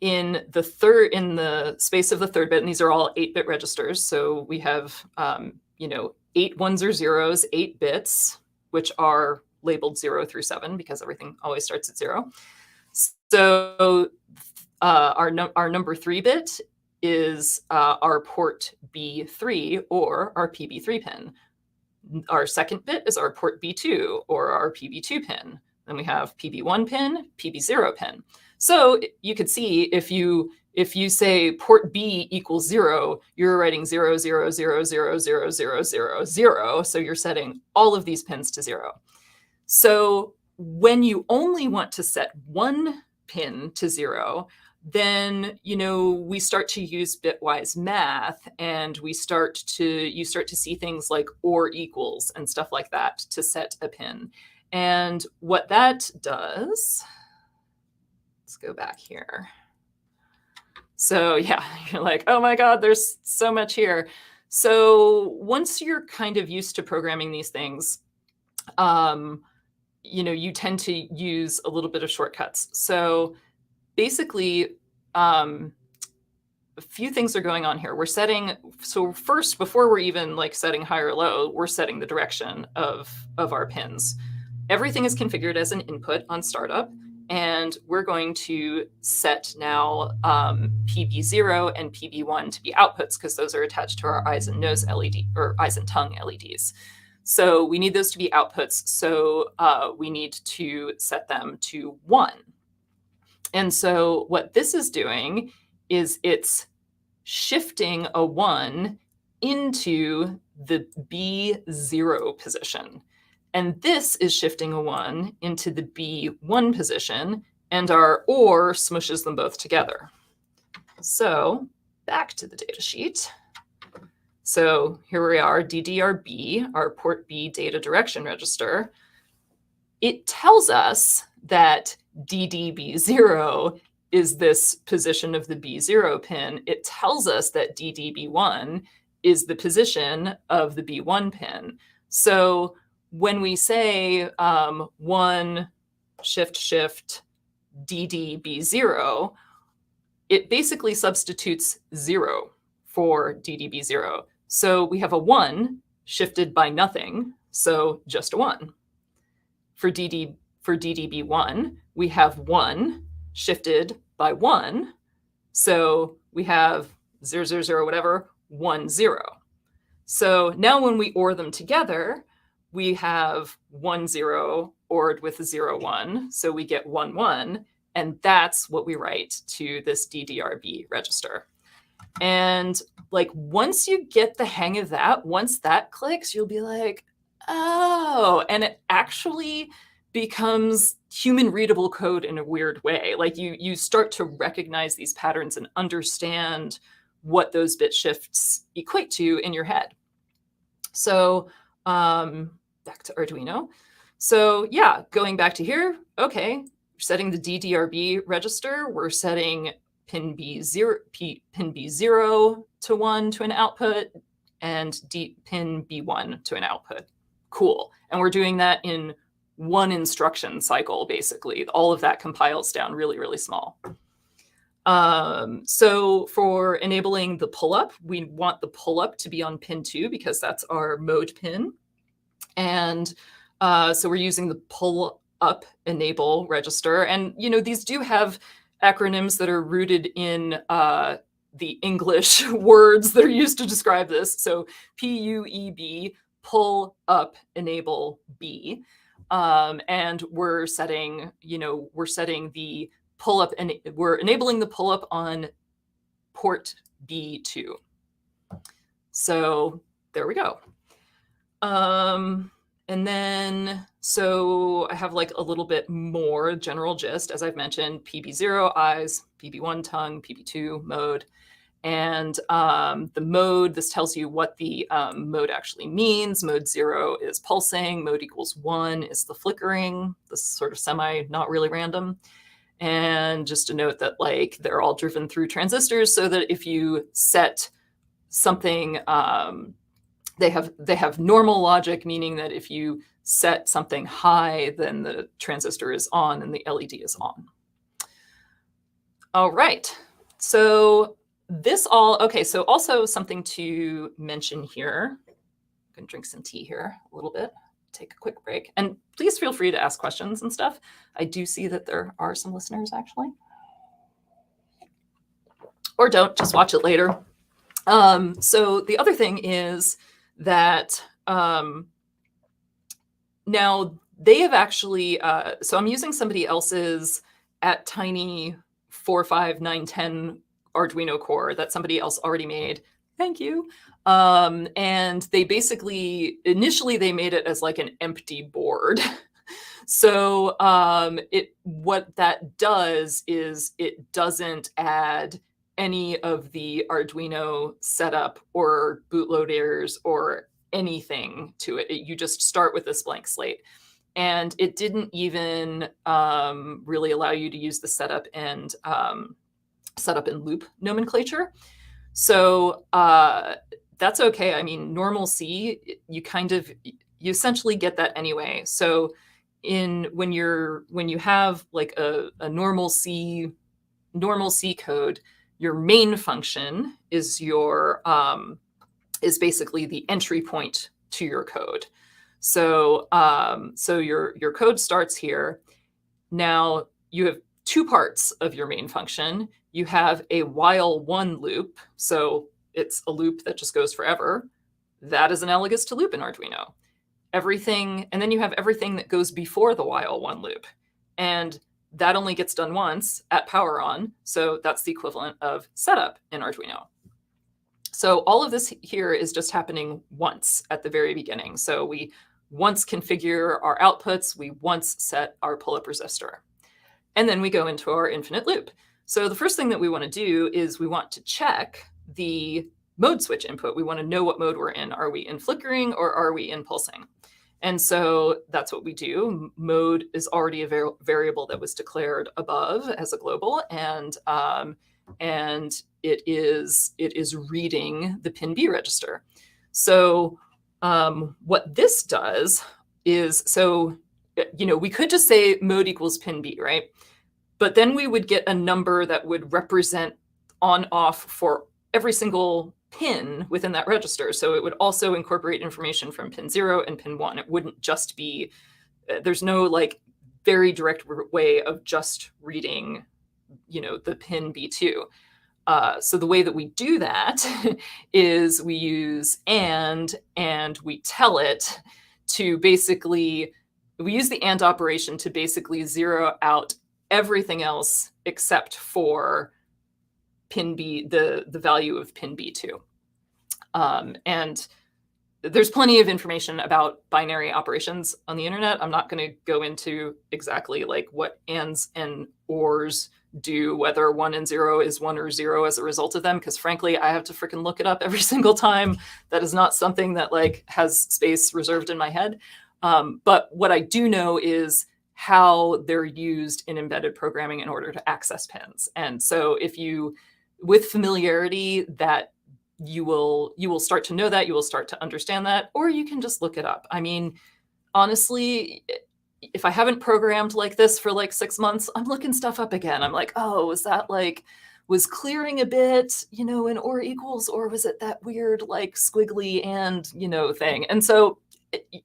in the space of the third bit, and these are all 8-bit registers, so we have 8 ones or zeros, 8 bits, which are labeled 0 through 7 because everything always starts at 0. So our number 3 bit is our port B3 or our PB3 pin. Our second bit is our port B2 or our PB2 pin. Then we have PB1 pin, PB0 pin. So you could see if you say port B equals 0, you're writing 0, 0, 0, 0, 0, 0, 0, 0. So you're setting all of these pins to 0. So when you only want to set one pin to 0, then we start to use bitwise math, and you start to see things like or equals and stuff like that to set a pin. And what that does, let's go back here. So yeah, you're like, oh my God, there's so much here. So once you're kind of used to programming these things, you tend to use a little bit of shortcuts. So basically, a few things are going on here. So first, before we're even like setting high or low, we're setting the direction of our pins. Everything is configured as an input on startup, and we're going to set now PB0 and PB1 to be outputs because those are attached to our eyes and nose LED or eyes and tongue LEDs. So we need those to be outputs. So we need to set them to 1. And so what this is doing is it's shifting a 1 into the B0 position. And this is shifting a 1 into the B1 position, and our OR smushes them both together. So back to the data sheet. So here we are, DDRB, our port B data direction register. It tells us that DDB0 is this position of the B0 pin. It tells us that DDB1 is the position of the B1 pin. So when we say 1 shift DDB0, it basically substitutes 0 for DDB0. So we have a 1 shifted by nothing, so just a 1. For DDB1, we have 1 shifted by 1, so we have 0, 0, 0, whatever, 1, 0. So now when we OR them together, we have 1, 0 ORed with 0, 1, so we get 1, 1, and that's what we write to this DDRB register. And like once you get the hang of that, once that clicks, you'll be like, oh, and it actually becomes human readable code in a weird way. Like you start to recognize these patterns and understand what those bit shifts equate to in your head. So back to Arduino. So yeah, going back to here, okay, we're setting the DDRB register. We're setting pin B0 to 1 to an output, and pin B1 to an output. Cool. And we're doing that in one instruction cycle, basically. All of that compiles down really, really small. So for enabling the pull-up, we want the pull-up to be on pin 2 because that's our mode pin. And so we're using the pull-up enable register. And, you know, these do have acronyms that are rooted in the English words that are used to describe this. So PUEB, pull up enable B. And we're setting, the pull up, and we're enabling the pull up on port B2. So there we go. And then, so I have like a little bit more general gist, as I've mentioned, PB0 eyes, PB1 tongue, PB2 mode. And the mode, this tells you what the mode actually means. Mode 0 is pulsing, mode equals 1 is the flickering, this sort of semi, not really random. And just to note that like they're all driven through transistors, so that if you set something, they have normal logic, meaning that if you set something high, then the transistor is on and the LED is on. All right, so this all, okay, so also something to mention here. I'm gonna drink some tea here a little bit, take a quick break. And please feel free to ask questions and stuff. I do see that there are some listeners actually. Or don't, just watch it later. So the other thing is that now they have actually, so I'm using somebody else's ATtiny4 Arduino core that somebody else already made. Thank you. And they basically, initially they made it as like an empty board. So what that does is it doesn't add any of the Arduino setup or bootloaders or anything to it. You just start with this blank slate. And it didn't even really allow you to use the setup and loop nomenclature. So that's okay. I mean, normal C, you essentially get that anyway. So when you have like a normal C code, your main function is is basically the entry point to your code. So so your code starts here. Now you have two parts of your main function. You have a while one loop, so it's a loop that just goes forever. That is analogous to loop in Arduino. Everything, and then you have everything that goes before the while one loop. And that only gets done once at power on, so that's the equivalent of setup in Arduino. So all of this here is just happening once at the very beginning. So we once configure our outputs, we once set our pull-up resistor. And then we go into our infinite loop. So the first thing that we want to do is we want to check the mode switch input. We want to know what mode we're in. Are we in flickering or are we in pulsing? And so that's what we do. Mode is already a variable that was declared above as a global, and it is reading the pin B register. So what this does is, so we could just say mode equals pin B, right? But then we would get a number that would represent on off for every single pin within that register. So it would also incorporate information from pin 0 and pin 1. It wouldn't just be, there's no like very direct way of just reading, the pin B2. So the way that we do that is we use and we tell it to basically, we use the and operation to basically zero out everything else except for pin B, the value of pin B2. And there's plenty of information about binary operations on the internet. I'm not going to go into exactly like what ands and ors do, whether 1 and 0 is 1 or 0 as a result of them, because frankly, I have to freaking look it up every single time. That is not something that like has space reserved in my head. But what I do know is how they're used in embedded programming in order to access pins. And so if you, with familiarity, that you will start to know that, you will start to understand that, or you can just look it up. I mean, honestly, if I haven't programmed like this for like 6 months, I'm looking stuff up again. I'm like, oh, was that like, was clearing a bit, you know, in or equals, or was it that weird like squiggly and, you know, thing? And so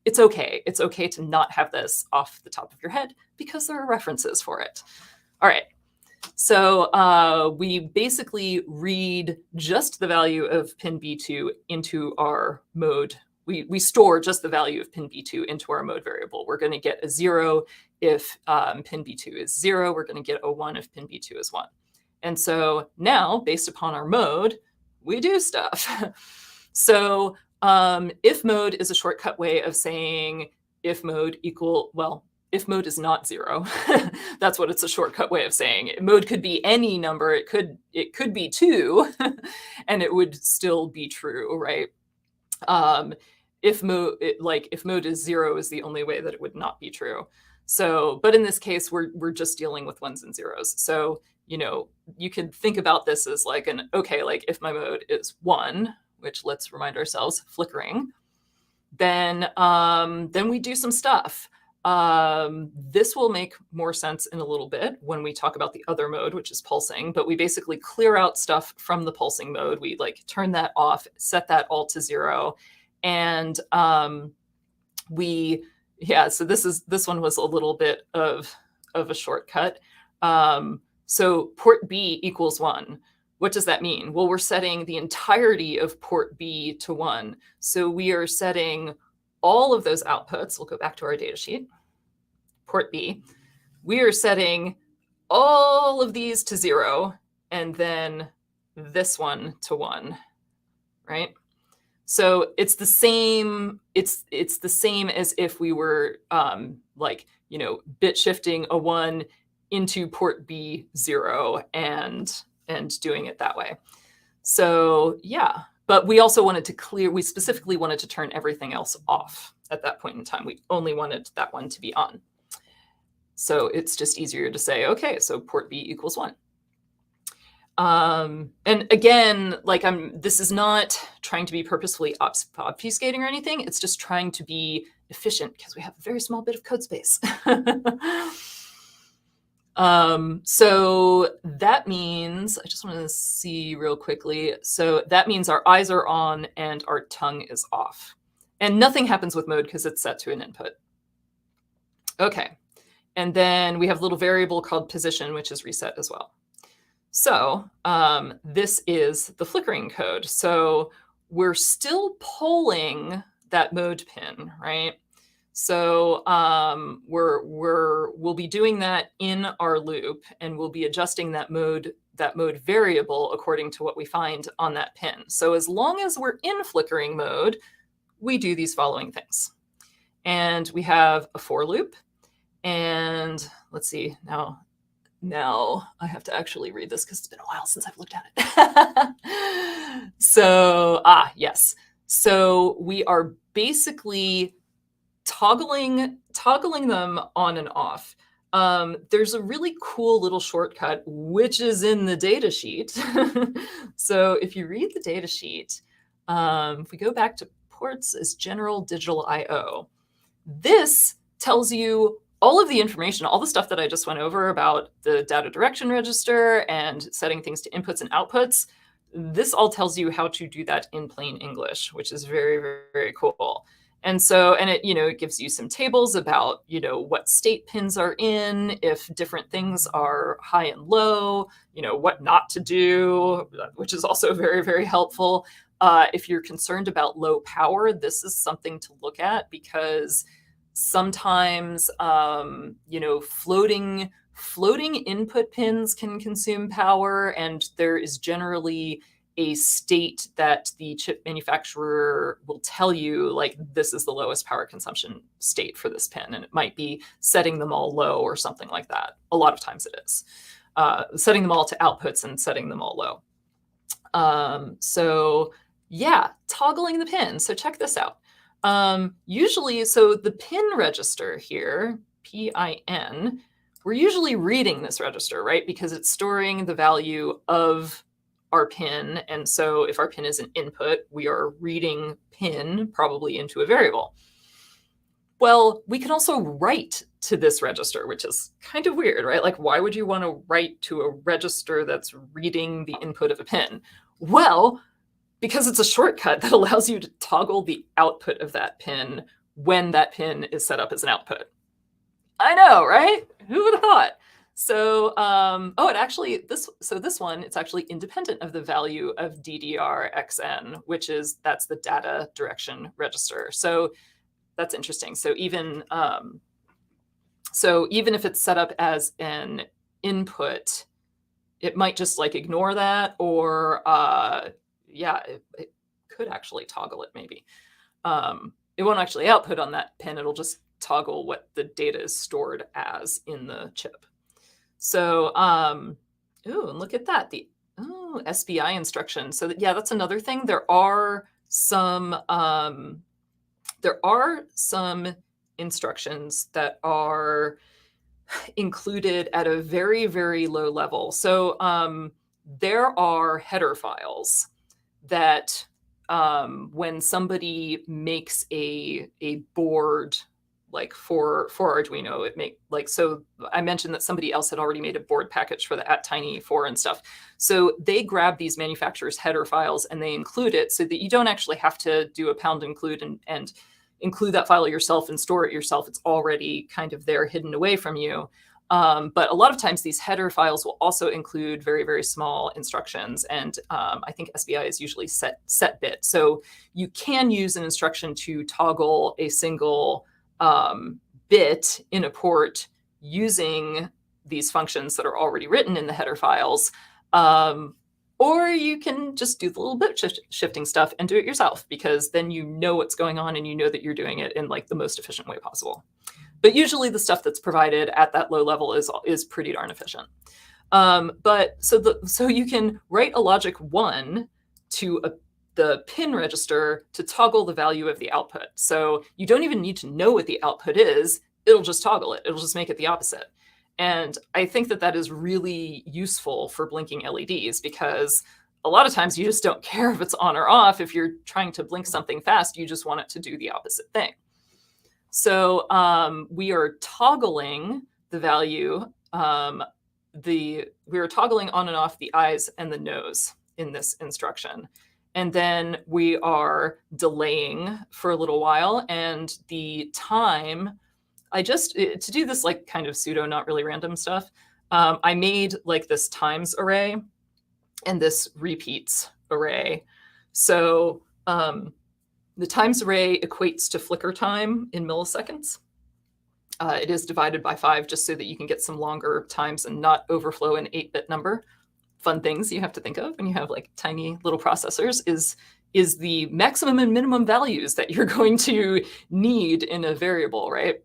it's okay. It's okay to not have this off the top of your head because there are references for it. All right. So we basically read just the value of pin B2 into our mode. We store just the value of pin B2 into our mode variable. We're going to get a 0 if pin B2 is 0. We're going to get a 1 if pin B2 is 1. And so now, based upon our mode, we do stuff. So if mode is a shortcut way of saying if mode equal, well, if mode is not 0, that's what it's a shortcut way of saying. Mode could be any number. It could be 2, and it would still be true, right? If mode is 0 is the only way that it would not be true. So, but in this case, we're just dealing with ones and zeros. So, you know, you could think about this as like okay, like if my mode is 1, which let's remind ourselves, flickering, then we do some stuff. This will make more sense in a little bit when we talk about the other mode, which is pulsing, but we basically clear out stuff from the pulsing mode. We like turn that off, set that all to 0. And so this one was a little bit of a shortcut. So port B equals 1. What does that mean? Well, we're setting the entirety of port B to 1. So we are setting all of those outputs. We'll go back to our data sheet. Port B. We are setting all of these to 0, and then this one to 1, right? So it's the same. It's the same as if we were like, you know, bit shifting a 1 into port B 0 and doing it that way. So yeah, but we also wanted to we specifically wanted to turn everything else off at that point in time. We only wanted that one to be on. So it's just easier to say, okay, so port B equals 1. And again, like this is not trying to be purposefully obfuscating or anything. It's just trying to be efficient because we have a very small bit of code space. So that means, I just want to see real quickly. So that means our eyes are on and our tongue is off. And nothing happens with mode because it's set to an input. Okay. And then we have a little variable called position, which is reset as well. So this is the flickering code. So we're still polling that mode pin, right? So we'll be doing that in our loop, and we'll be adjusting that mode variable according to what we find on that pin. So as long as we're in flickering mode, we do these following things. And we have a for loop. And let's see, now I have to actually read this because it's been a while since I've looked at it. So, yes. So we are basically toggling them on and off. There's a really cool little shortcut, which is in the data sheet. So if you read the data sheet, if we go back to ports as general digital IO, this tells you all of the information, all the stuff that I just went over about the data direction register and setting things to inputs and outputs. This all tells you how to do that in plain English, which is very, very, very cool. And so, and it, it gives you some tables about, what state pins are in, if different things are high and low, what not to do, which is also very, very helpful. If you're concerned about low power, this is something to look at because sometimes, floating input pins can consume power, and there is generally a state that the chip manufacturer will tell you, like, this is the lowest power consumption state for this pin. And it might be setting them all low or something like that. A lot of times it is. Setting them all to outputs and setting them all low. So yeah, toggling the pins. So check this out. Usually, so the pin register here, PIN, we're usually reading this register, right? Because it's storing the value of our pin. And so if our pin is an input, we are reading pin probably into a variable. Well, we can also write to this register, which is kind of weird, right? Like, why would you want to write to a register that's reading the input of a pin? Well, because it's a shortcut that allows you to toggle the output of that pin when that pin is set up as an output. I know, right? Who would have thought? So, it actually, this one, it's actually independent of the value of DDR-XN, that's the data direction register. So that's interesting. So even if it's set up as an input, it might just like ignore that, or it could actually toggle it maybe. It won't actually output on that pin. It'll just toggle what the data is stored as in the chip. So, and look at that, the SBI instruction. So that's another thing. There are some instructions that are included at a very, very low level. So there are header files that when somebody makes a board, like for Arduino, so I mentioned that somebody else had already made a board package for the ATtiny4 and stuff. So they grab these manufacturers' header files and they include it so that you don't actually have to do a pound include and include that file yourself and store it yourself. It's already kind of there hidden away from you. But a lot of times these header files will also include very, very small instructions. And I think SBI is usually set bit. So you can use an instruction to toggle a single bit in a port using these functions that are already written in the header files. Or you can just do the little bit shifting stuff and do it yourself, because then you know what's going on and you know that you're doing it in like the most efficient way possible. But usually the stuff that's provided at that low level is pretty darn efficient. So you can write a logic 1 to the pin register to toggle the value of the output. So you don't even need to know what the output is. It'll just toggle it. It'll just make it the opposite. And I think that is really useful for blinking LEDs, because a lot of times you just don't care if it's on or off. If you're trying to blink something fast, you just want it to do the opposite thing. So we are toggling the value. We are toggling on and off the eyes and the nose in this instruction. And then we are delaying for a little while. And the time, to do this like kind of pseudo, not really random stuff, I made like this times array and this repeats array. So the times array equates to flicker time in milliseconds. It is divided by 5 just so that you can get some longer times and not overflow an 8-bit number. Fun things you have to think of when you have like tiny little processors is the maximum and minimum values that you're going to need in a variable, right?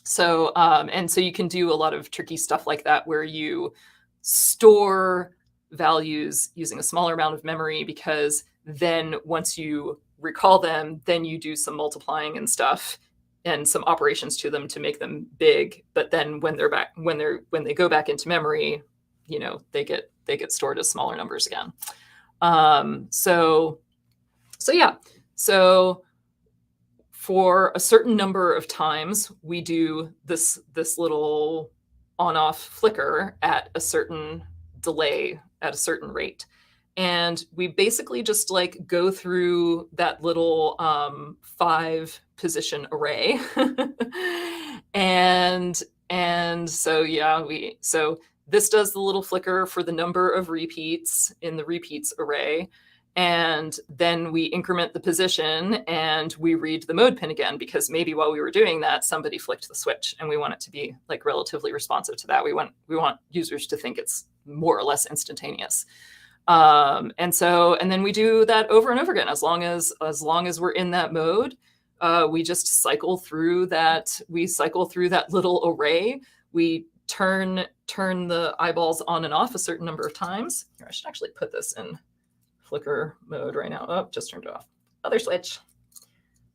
So, and so you can do a lot of tricky stuff like that, where you store values using a smaller amount of memory, because then once you recall them, then you do some multiplying and stuff and some operations to them to make them big. But then when they go back into memory, they get stored as smaller numbers again. So for a certain number of times, we do this little on-off flicker at a certain delay at a certain rate. And we basically just like go through that little 5-position array. and so this does the little flicker for the number of repeats in the repeats array. And then we increment the position and we read the mode pin again, because maybe while we were doing that, somebody flicked the switch and we want it to be like relatively responsive to that. We want users to think it's more or less instantaneous. And then we do that over and over again. As long as we're in that mode, we just cycle through that. We cycle through that little array. We turn the eyeballs on and off a certain number of times. Here, I should actually put this in flicker mode right now. Oh, just turned it off. Other switch.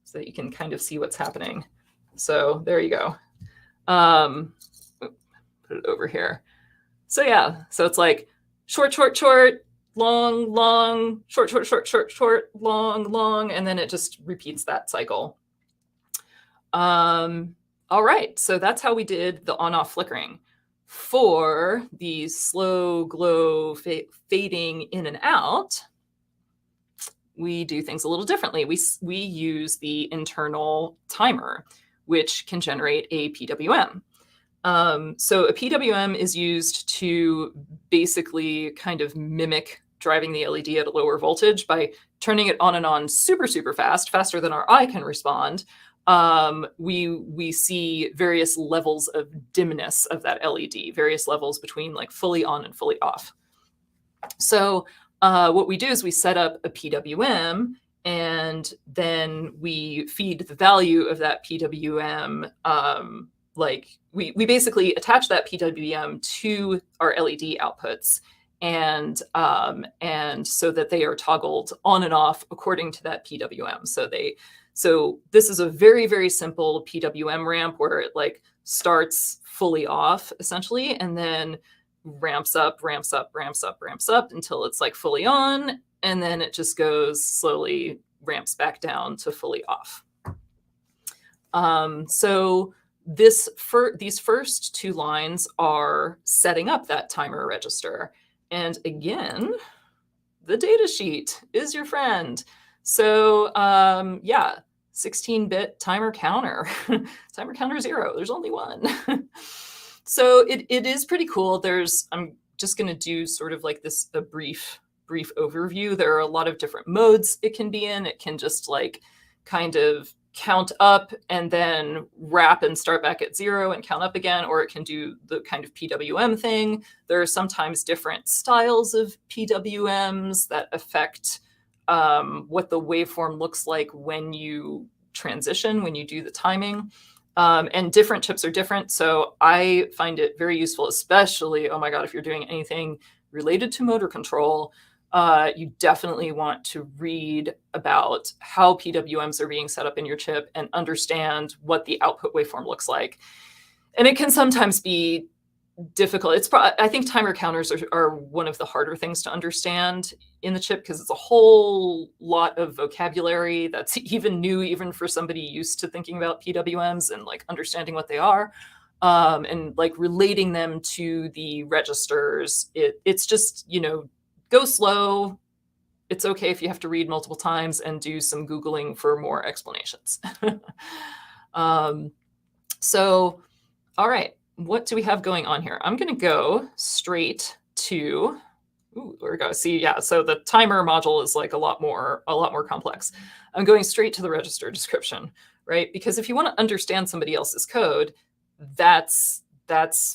so that you can kind of see what's happening. So there you go. Put it over here. So yeah, so it's like short, short, short, long, long, short, short, short, short, short, long, long, and then it just repeats that cycle. All right, so that's how we did the on-off flickering. For the slow glow fading in and out, we do things a little differently. We use the internal timer, which can generate a PWM. So a PWM is used to basically kind of mimic driving the LED at a lower voltage by turning it on and on super, super fast, faster than our eye can respond. We see various levels of dimness of that LED, various levels between like fully on and fully off. So what we do is we set up a PWM, and then we feed the value of that PWM. Like we basically attach that PWM to our LED outputs, and so that they are toggled on and off according to that PWM. So this is a very, very simple PWM ramp where it like starts fully off essentially, and then ramps up, ramps up, ramps up, ramps up until it's like fully on, and then it just goes slowly, ramps back down to fully off. So these first two lines are setting up that timer register. And again, the datasheet is your friend. So yeah, 16-bit timer counter, timer counter 0, there's only one. So it is pretty cool. I'm just going to do sort of like a brief overview. There are a lot of different modes it can be in. It can just like kind of count up and then wrap and start back at 0 and count up again, or it can do the kind of PWM thing. There are sometimes different styles of PWMs that affect what the waveform looks like when you transition, when you do the timing. And different chips are different. So I find it very useful, especially, oh my God, if you're doing anything related to motor control, you definitely want to read about how PWMs are being set up in your chip and understand what the output waveform looks like. And it can sometimes be difficult. I think timer counters are one of the harder things to understand in the chip because it's a whole lot of vocabulary that's even new, even for somebody used to thinking about PWMs and like understanding what they are, and like relating them to the registers. It's just, go slow. It's okay if you have to read multiple times and do some Googling for more explanations. So, all right. What do we have going on here? I'm going to go straight to, there we go. See, yeah, so the timer module is like a lot more complex. I'm going straight to the register description, right? Because if you want to understand somebody else's code, that's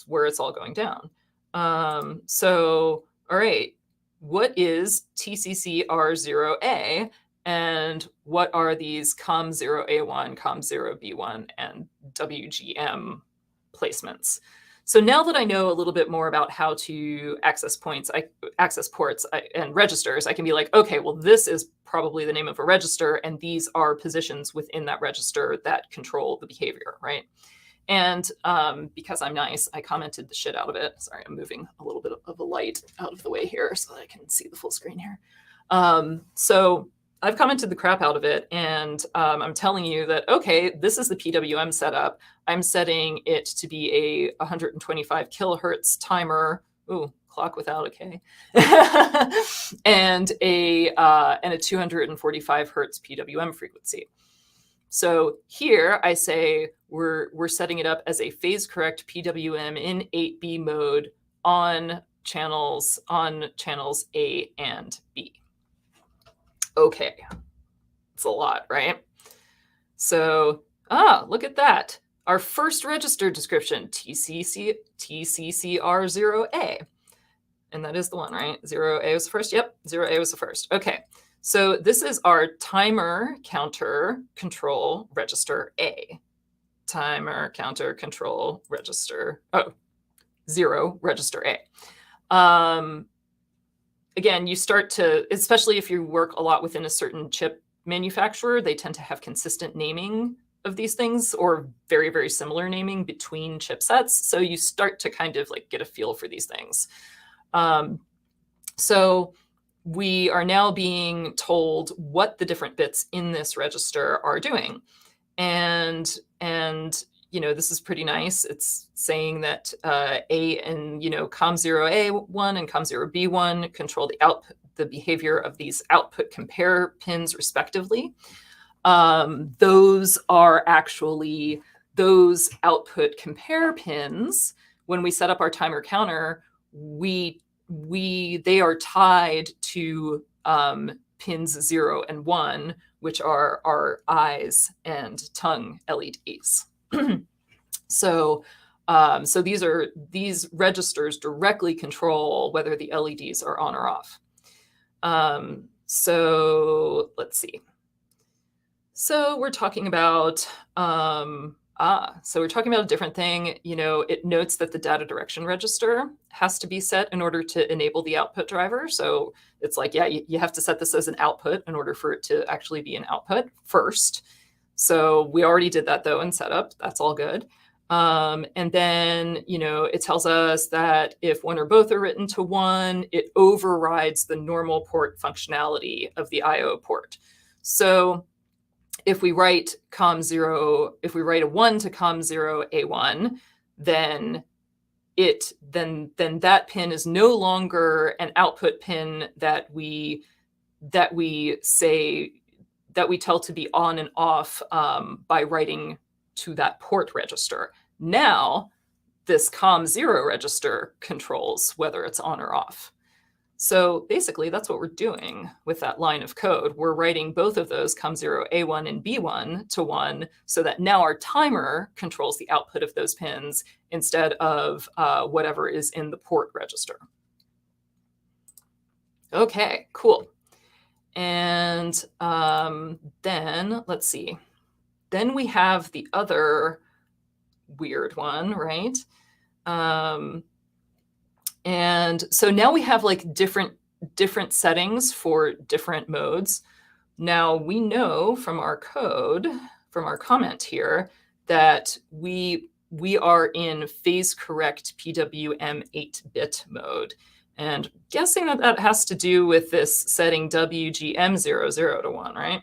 where it's all going down. So, all right, what is TCCR0A? And what are these COM0A1, COM0B1, and WGM placements? So now that I know a little bit more about how to access ports and registers, I can be like, okay, well, this is probably the name of a register, and these are positions within that register that control the behavior, right? And because I'm nice, I commented the shit out of it. Sorry, I'm moving a little bit of a light out of the way here so that I can see the full screen here. So I've commented the crap out of it, and I'm telling you that, okay, this is the PWM setup. I'm setting it to be a 125 kilohertz timer. Ooh, clock without a K. and a 245 hertz PWM frequency. So here I say we're setting it up as a phase correct PWM in 8B mode on channels A and B. Okay, it's a lot, right? So, look at that. Our first register description, TCCR0A. And that is the one, right? 0A was the first? Yep, 0A was the first. Okay, so this is our timer counter control register A. Timer counter control register, 0 register A. Again, you start to, especially if you work a lot within a certain chip manufacturer, they tend to have consistent naming of these things, or very, very similar naming between chipsets. So you start to kind of like get a feel for these things. So we are now being told what the different bits in this register are doing. And this is pretty nice. It's saying that A and, COM0A1 and COM0B1 control the behavior of these output compare pins respectively. Those are actually those output compare pins. When we set up our timer counter, they are tied to pins 0 and 1, which are our eyes and tongue LEDs. So these registers directly control whether the LEDs are on or off. So let's see. So we're talking about a different thing. It notes that the data direction register has to be set in order to enable the output driver. So it's like, yeah, you have to set this as an output in order for it to actually be an output first. So we already did that though in setup. That's all good. And then, it tells us that if one or both are written to 1, it overrides the normal port functionality of the IO port. So if we write a 1 to COM0A1, then that pin is no longer an output pin that we tell to be on and off by writing to that port register. Now, this COM0 register controls whether it's on or off. So basically, that's what we're doing with that line of code. We're writing both of those COM0A1 and B1 to 1 so that now our timer controls the output of those pins instead of whatever is in the port register. Okay, cool. And then let's see. Then we have the other weird one, right? And so now we have like different settings for different modes. Now we know from our code, from our comment here, that we are in phase correct PWM 8-bit mode. And guessing that has to do with this setting WGM00 to 1, right?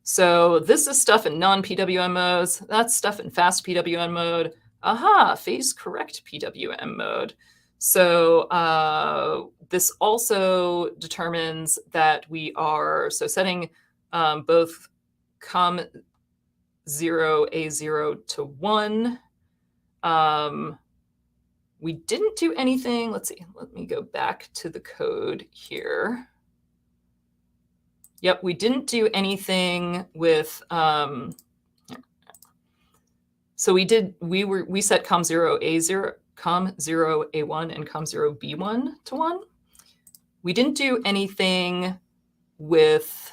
So this is stuff in non-PWM modes. That's stuff in fast PWM mode. Aha, phase correct PWM mode. So this also determines that we are setting both COM0A0 to 1. We didn't do anything. Let's see. Let me go back to the code here. Yep, we didn't do anything with. So we set COM0A0, COM0A1, and COM0B1 to 1. We didn't do anything with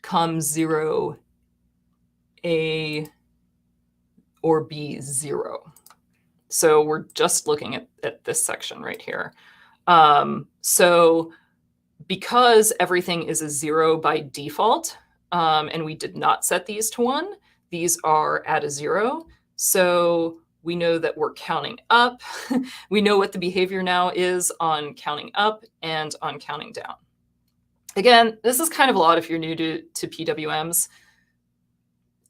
COM0A or B0. So we're just looking at this section right here. So because everything is a 0 by default, and we did not set these to 1, these are at a 0. So we know that we're counting up. We know what the behavior now is on counting up and on counting down. Again, this is kind of a lot if you're new to PWMs.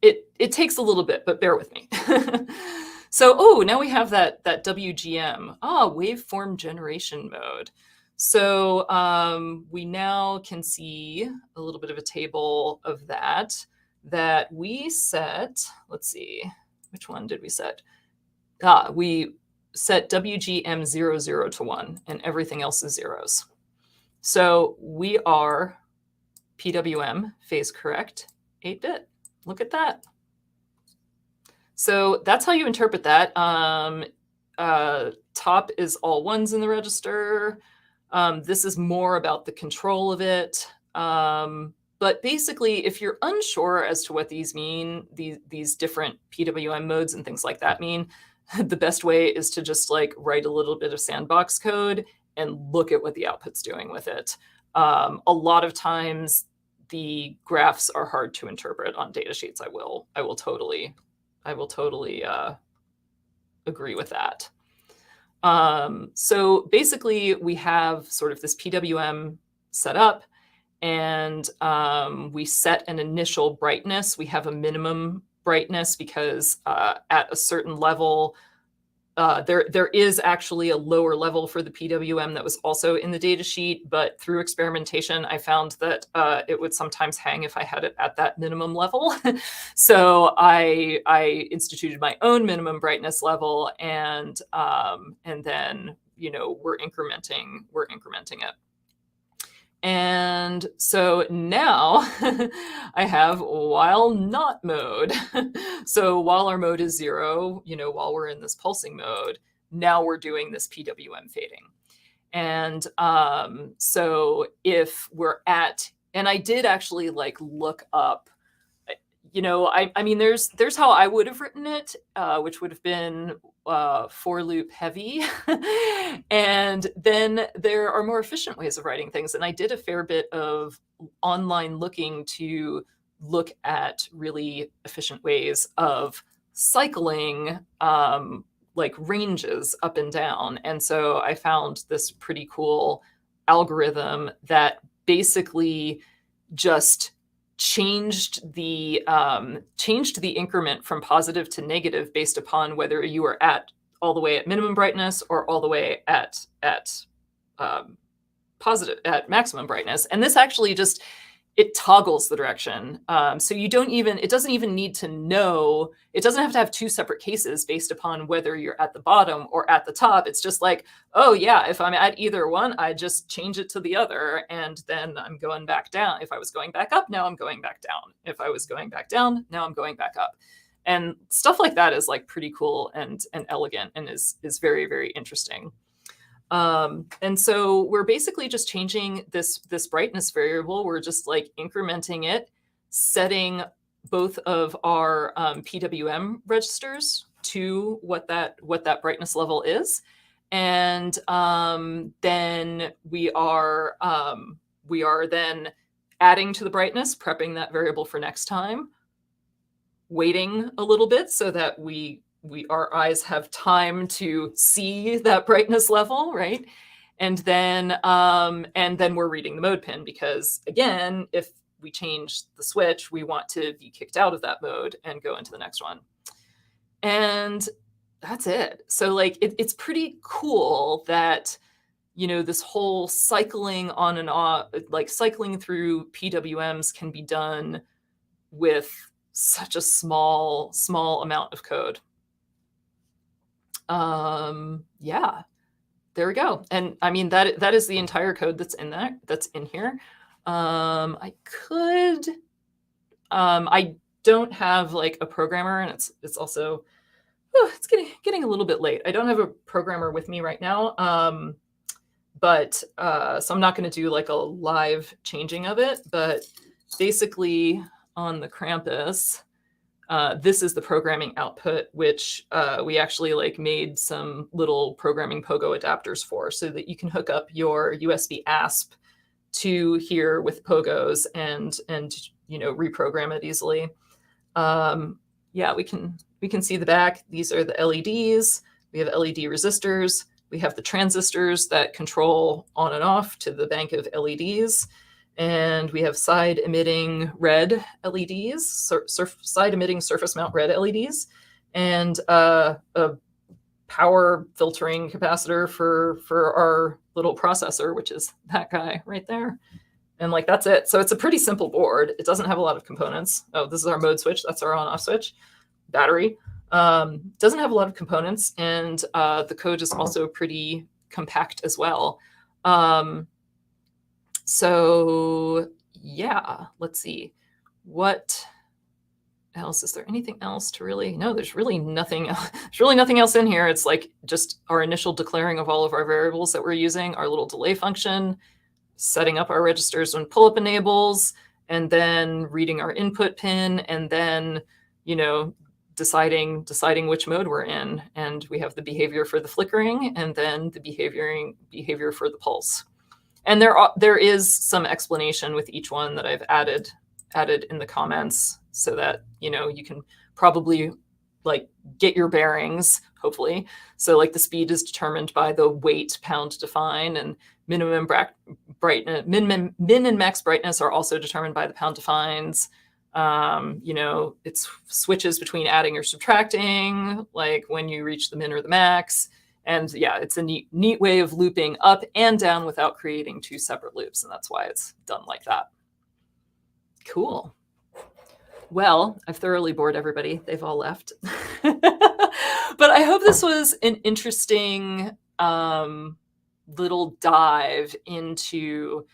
It takes a little bit, but bear with me. So, now we have that WGM, waveform generation mode. So we now can see a little bit of a table of that we set. Let's see, which one did we set? We set WGM00 to 1, and everything else is zeros. So we are PWM phase correct 8-bit. Look at that. So that's how you interpret that. Top is all 1s in the register. This is more about the control of it. But basically, if you're unsure as to what these mean, these different PWM modes and things like that mean, the best way is to just like write a little bit of sandbox code and look at what the output's doing with it. A lot of times the graphs are hard to interpret on data sheets. I will totally agree with that. So basically we have sort of this PWM set up, and we set an initial brightness. We have a minimum brightness because at a certain level, there is actually a lower level for the PWM that was also in the data sheet, but through experimentation, I found that it would sometimes hang if I had it at that minimum level. So I instituted my own minimum brightness level, and then we're incrementing it. And so now I have while not mode. So while our mode is 0, while we're in this pulsing mode, now we're doing this PWM fading. And so if we're at, and I did actually look up, I mean, there's how I would have written it, which would have been for loop heavy. And then there are more efficient ways of writing things. And I did a fair bit of online looking to look at really efficient ways of cycling ranges up and down. And so I found this pretty cool algorithm that basically just changed the increment from positive to negative based upon whether you were at all the way at minimum brightness or all the way at maximum brightness. And this actually just, it toggles the direction. So it doesn't even need to know, it doesn't have to have two separate cases based upon whether you're at the bottom or at the top. It's just like, oh yeah, if I'm at either one, I just change it to the other, and then I'm going back down. If I was going back up, now I'm going back down. If I was going back down, now I'm going back up. And stuff like that is pretty cool and elegant, and is very, very interesting. And so we're basically just changing this brightness variable. We're just incrementing it, setting both of our PWM registers to what that brightness level is. And then we are then adding to the brightness, prepping that variable for next time, waiting a little bit so that our eyes have time to see that brightness level, right? And then we're reading the mode pin, because again, if we change the switch, we want to be kicked out of that mode and go into the next one. And that's it. So it's pretty cool that, this whole cycling on and off, cycling through PWMs can be done with such a small amount of code. Yeah, there we go. And I mean, that is the entire code that's in here. I don't have a programmer, and it's also, it's getting a little bit late. I don't have a programmer with me right now. So I'm not going to do a live changing of it, but basically on the Krampus, this is the programming output, which we actually like made some little programming Pogo adapters for, so that you can hook up your USB ASP to here with Pogos and reprogram it easily. Yeah, we can see the back. These are the LEDs. We have LED resistors. We have the transistors that control on and off to the bank of LEDs. And we have side emitting red LEDs, side emitting surface mount red LEDs, and a power filtering capacitor for our little processor, which is that guy right there. And that's it. So it's a pretty simple board. It doesn't have a lot of components. Oh, this is our mode switch. That's our on-off switch. Battery. Doesn't have a lot of components, and the code is also pretty compact as well. So yeah, let's see. What else? Is there anything else to really? No, there's really nothing. There's really nothing else in here. It's just our initial declaring of all of our variables that we're using, our little delay function, setting up our registers when pull-up enables, and then reading our input pin, and then deciding which mode we're in. And we have the behavior for the flickering, and then the behavior for the pulse. And there is some explanation with each one that I've added in the comments so that, you know, you can probably like get your bearings, hopefully. So like the speed is determined by the weight pound define, and minimum brightness, min and max brightness are also determined by the pound defines. You know, it switches between adding or subtracting, like when you reach the min or the max. And yeah, it's a neat way of looping up and down without creating two separate loops. And that's why it's done like that. Cool. Well, I've thoroughly bored everybody. They've all left. But I hope this was an interesting little dive into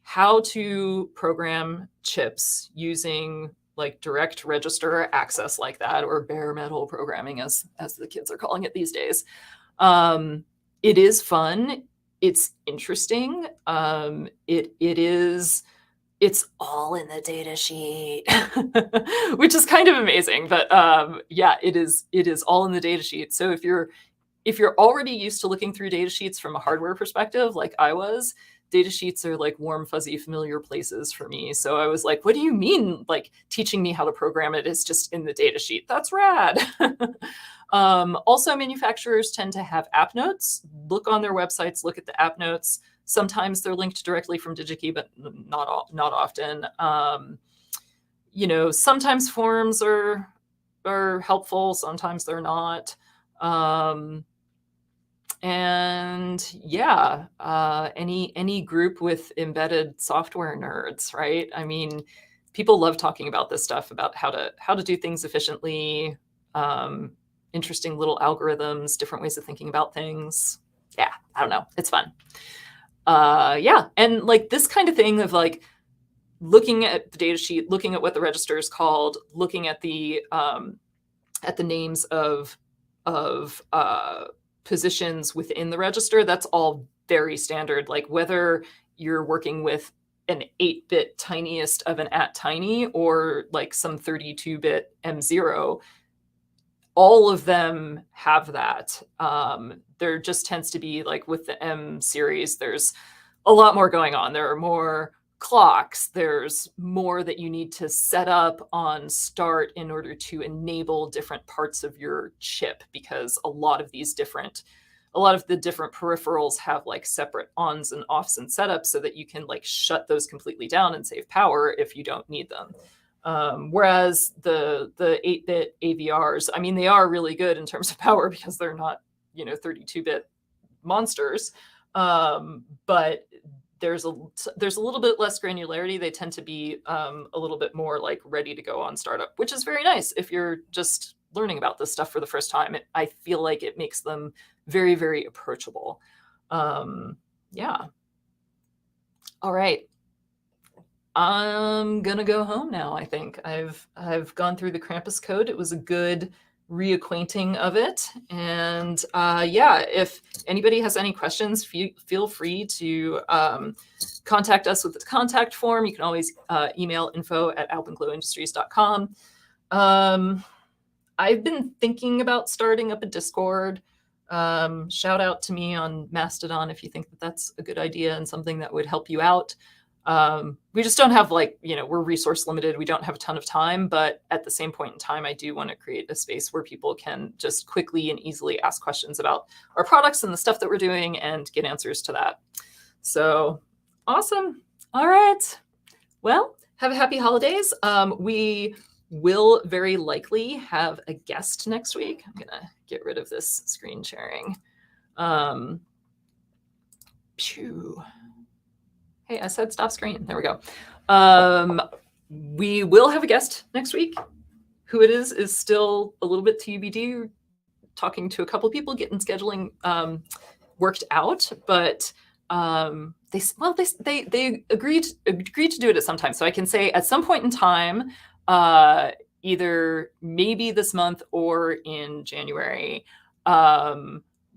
how to program chips using like direct register access like that, or bare metal programming as the kids are calling it these days. It is fun. It's interesting. It's all in the data sheet, which is kind of amazing. But yeah, it is all in the data sheet. So if you're already used to looking through data sheets from a hardware perspective, like I was, data sheets are like warm, fuzzy, familiar places for me. So I was like, what do you mean, like teaching me how to program it is just in the data sheet? That's rad. Also, manufacturers tend to have app notes. Look on their websites, look at the app notes. Sometimes they're linked directly from DigiKey, but not often. You know, sometimes forums are helpful, sometimes they're not. And yeah, any group with embedded software nerds, right? I mean, people love talking about this stuff, about how to do things efficiently, interesting little algorithms, different ways of thinking about things. Yeah, I don't know. It's fun. Yeah, and like this kind of thing of like looking at the data sheet, looking at what the register is called, looking at the names of positions within the register, that's all very standard. Like whether you're working with an 8-bit tiniest of an ATtiny or like some 32-bit M0, all of them have that. There just tends to be, like with the M series, there's a lot more going on. There are more clocks. There's more that you need to set up on start in order to enable different parts of your chip, because a lot of the different peripherals have like separate ons and offs and setups so that you can like shut those completely down and save power if you don't need them. Whereas the 8-bit AVRs, I mean, they are really good in terms of power because they're not, you know, 32-bit monsters. But there's a little bit less granularity. They tend to be a little bit more like ready to go on startup, which is very nice if you're just learning about this stuff for the first time. I feel like it makes them very, very approachable. Yeah. All right. I'm gonna go home now. I think I've gone through the Krampus code. It was a good reacquainting of it. And yeah, if anybody has any questions, feel free to contact us with the contact form. You can always email info@alpenglowindustries.com. I've been thinking about starting up a Discord. Shout out to me on Mastodon if you think that that's a good idea and something that would help you out. We just don't have, like, you know, we're resource limited. We don't have a ton of time, but at the same point in time, I do want to create a space where people can just quickly and easily ask questions about our products and the stuff that we're doing and get answers to that. So awesome. All right. Well, have a happy holidays. We will very likely have a guest next week. I'm going to get rid of this screen sharing. Hey, I said stop screen. There we go. We will have a guest next week. Who it is still a little bit TBD. Talking to a couple of people, getting scheduling worked out, but they agreed to do it at some time. So I can say at some point in time, either maybe this month or in January,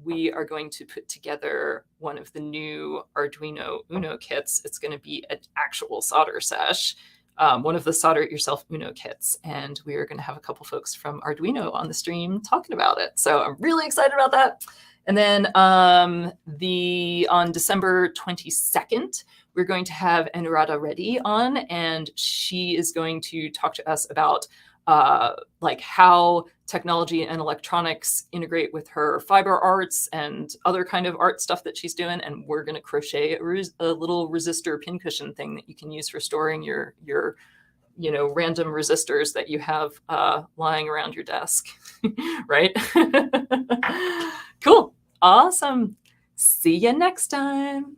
we are going to put together one of the new Arduino Uno kits. It's going to be an actual solder sesh, one of the solder it yourself Uno kits. And we are going to have a couple folks from Arduino on the stream talking about it. So I'm really excited about that. And then on December 22nd, we're going to have Anuradha Reddy on, and she is going to talk to us about like how technology and electronics integrate with her fiber arts and other kind of art stuff that she's doing. And we're going to crochet a little resistor pincushion thing that you can use for storing your random resistors that you have lying around your desk, right? Cool. Awesome. See you next time.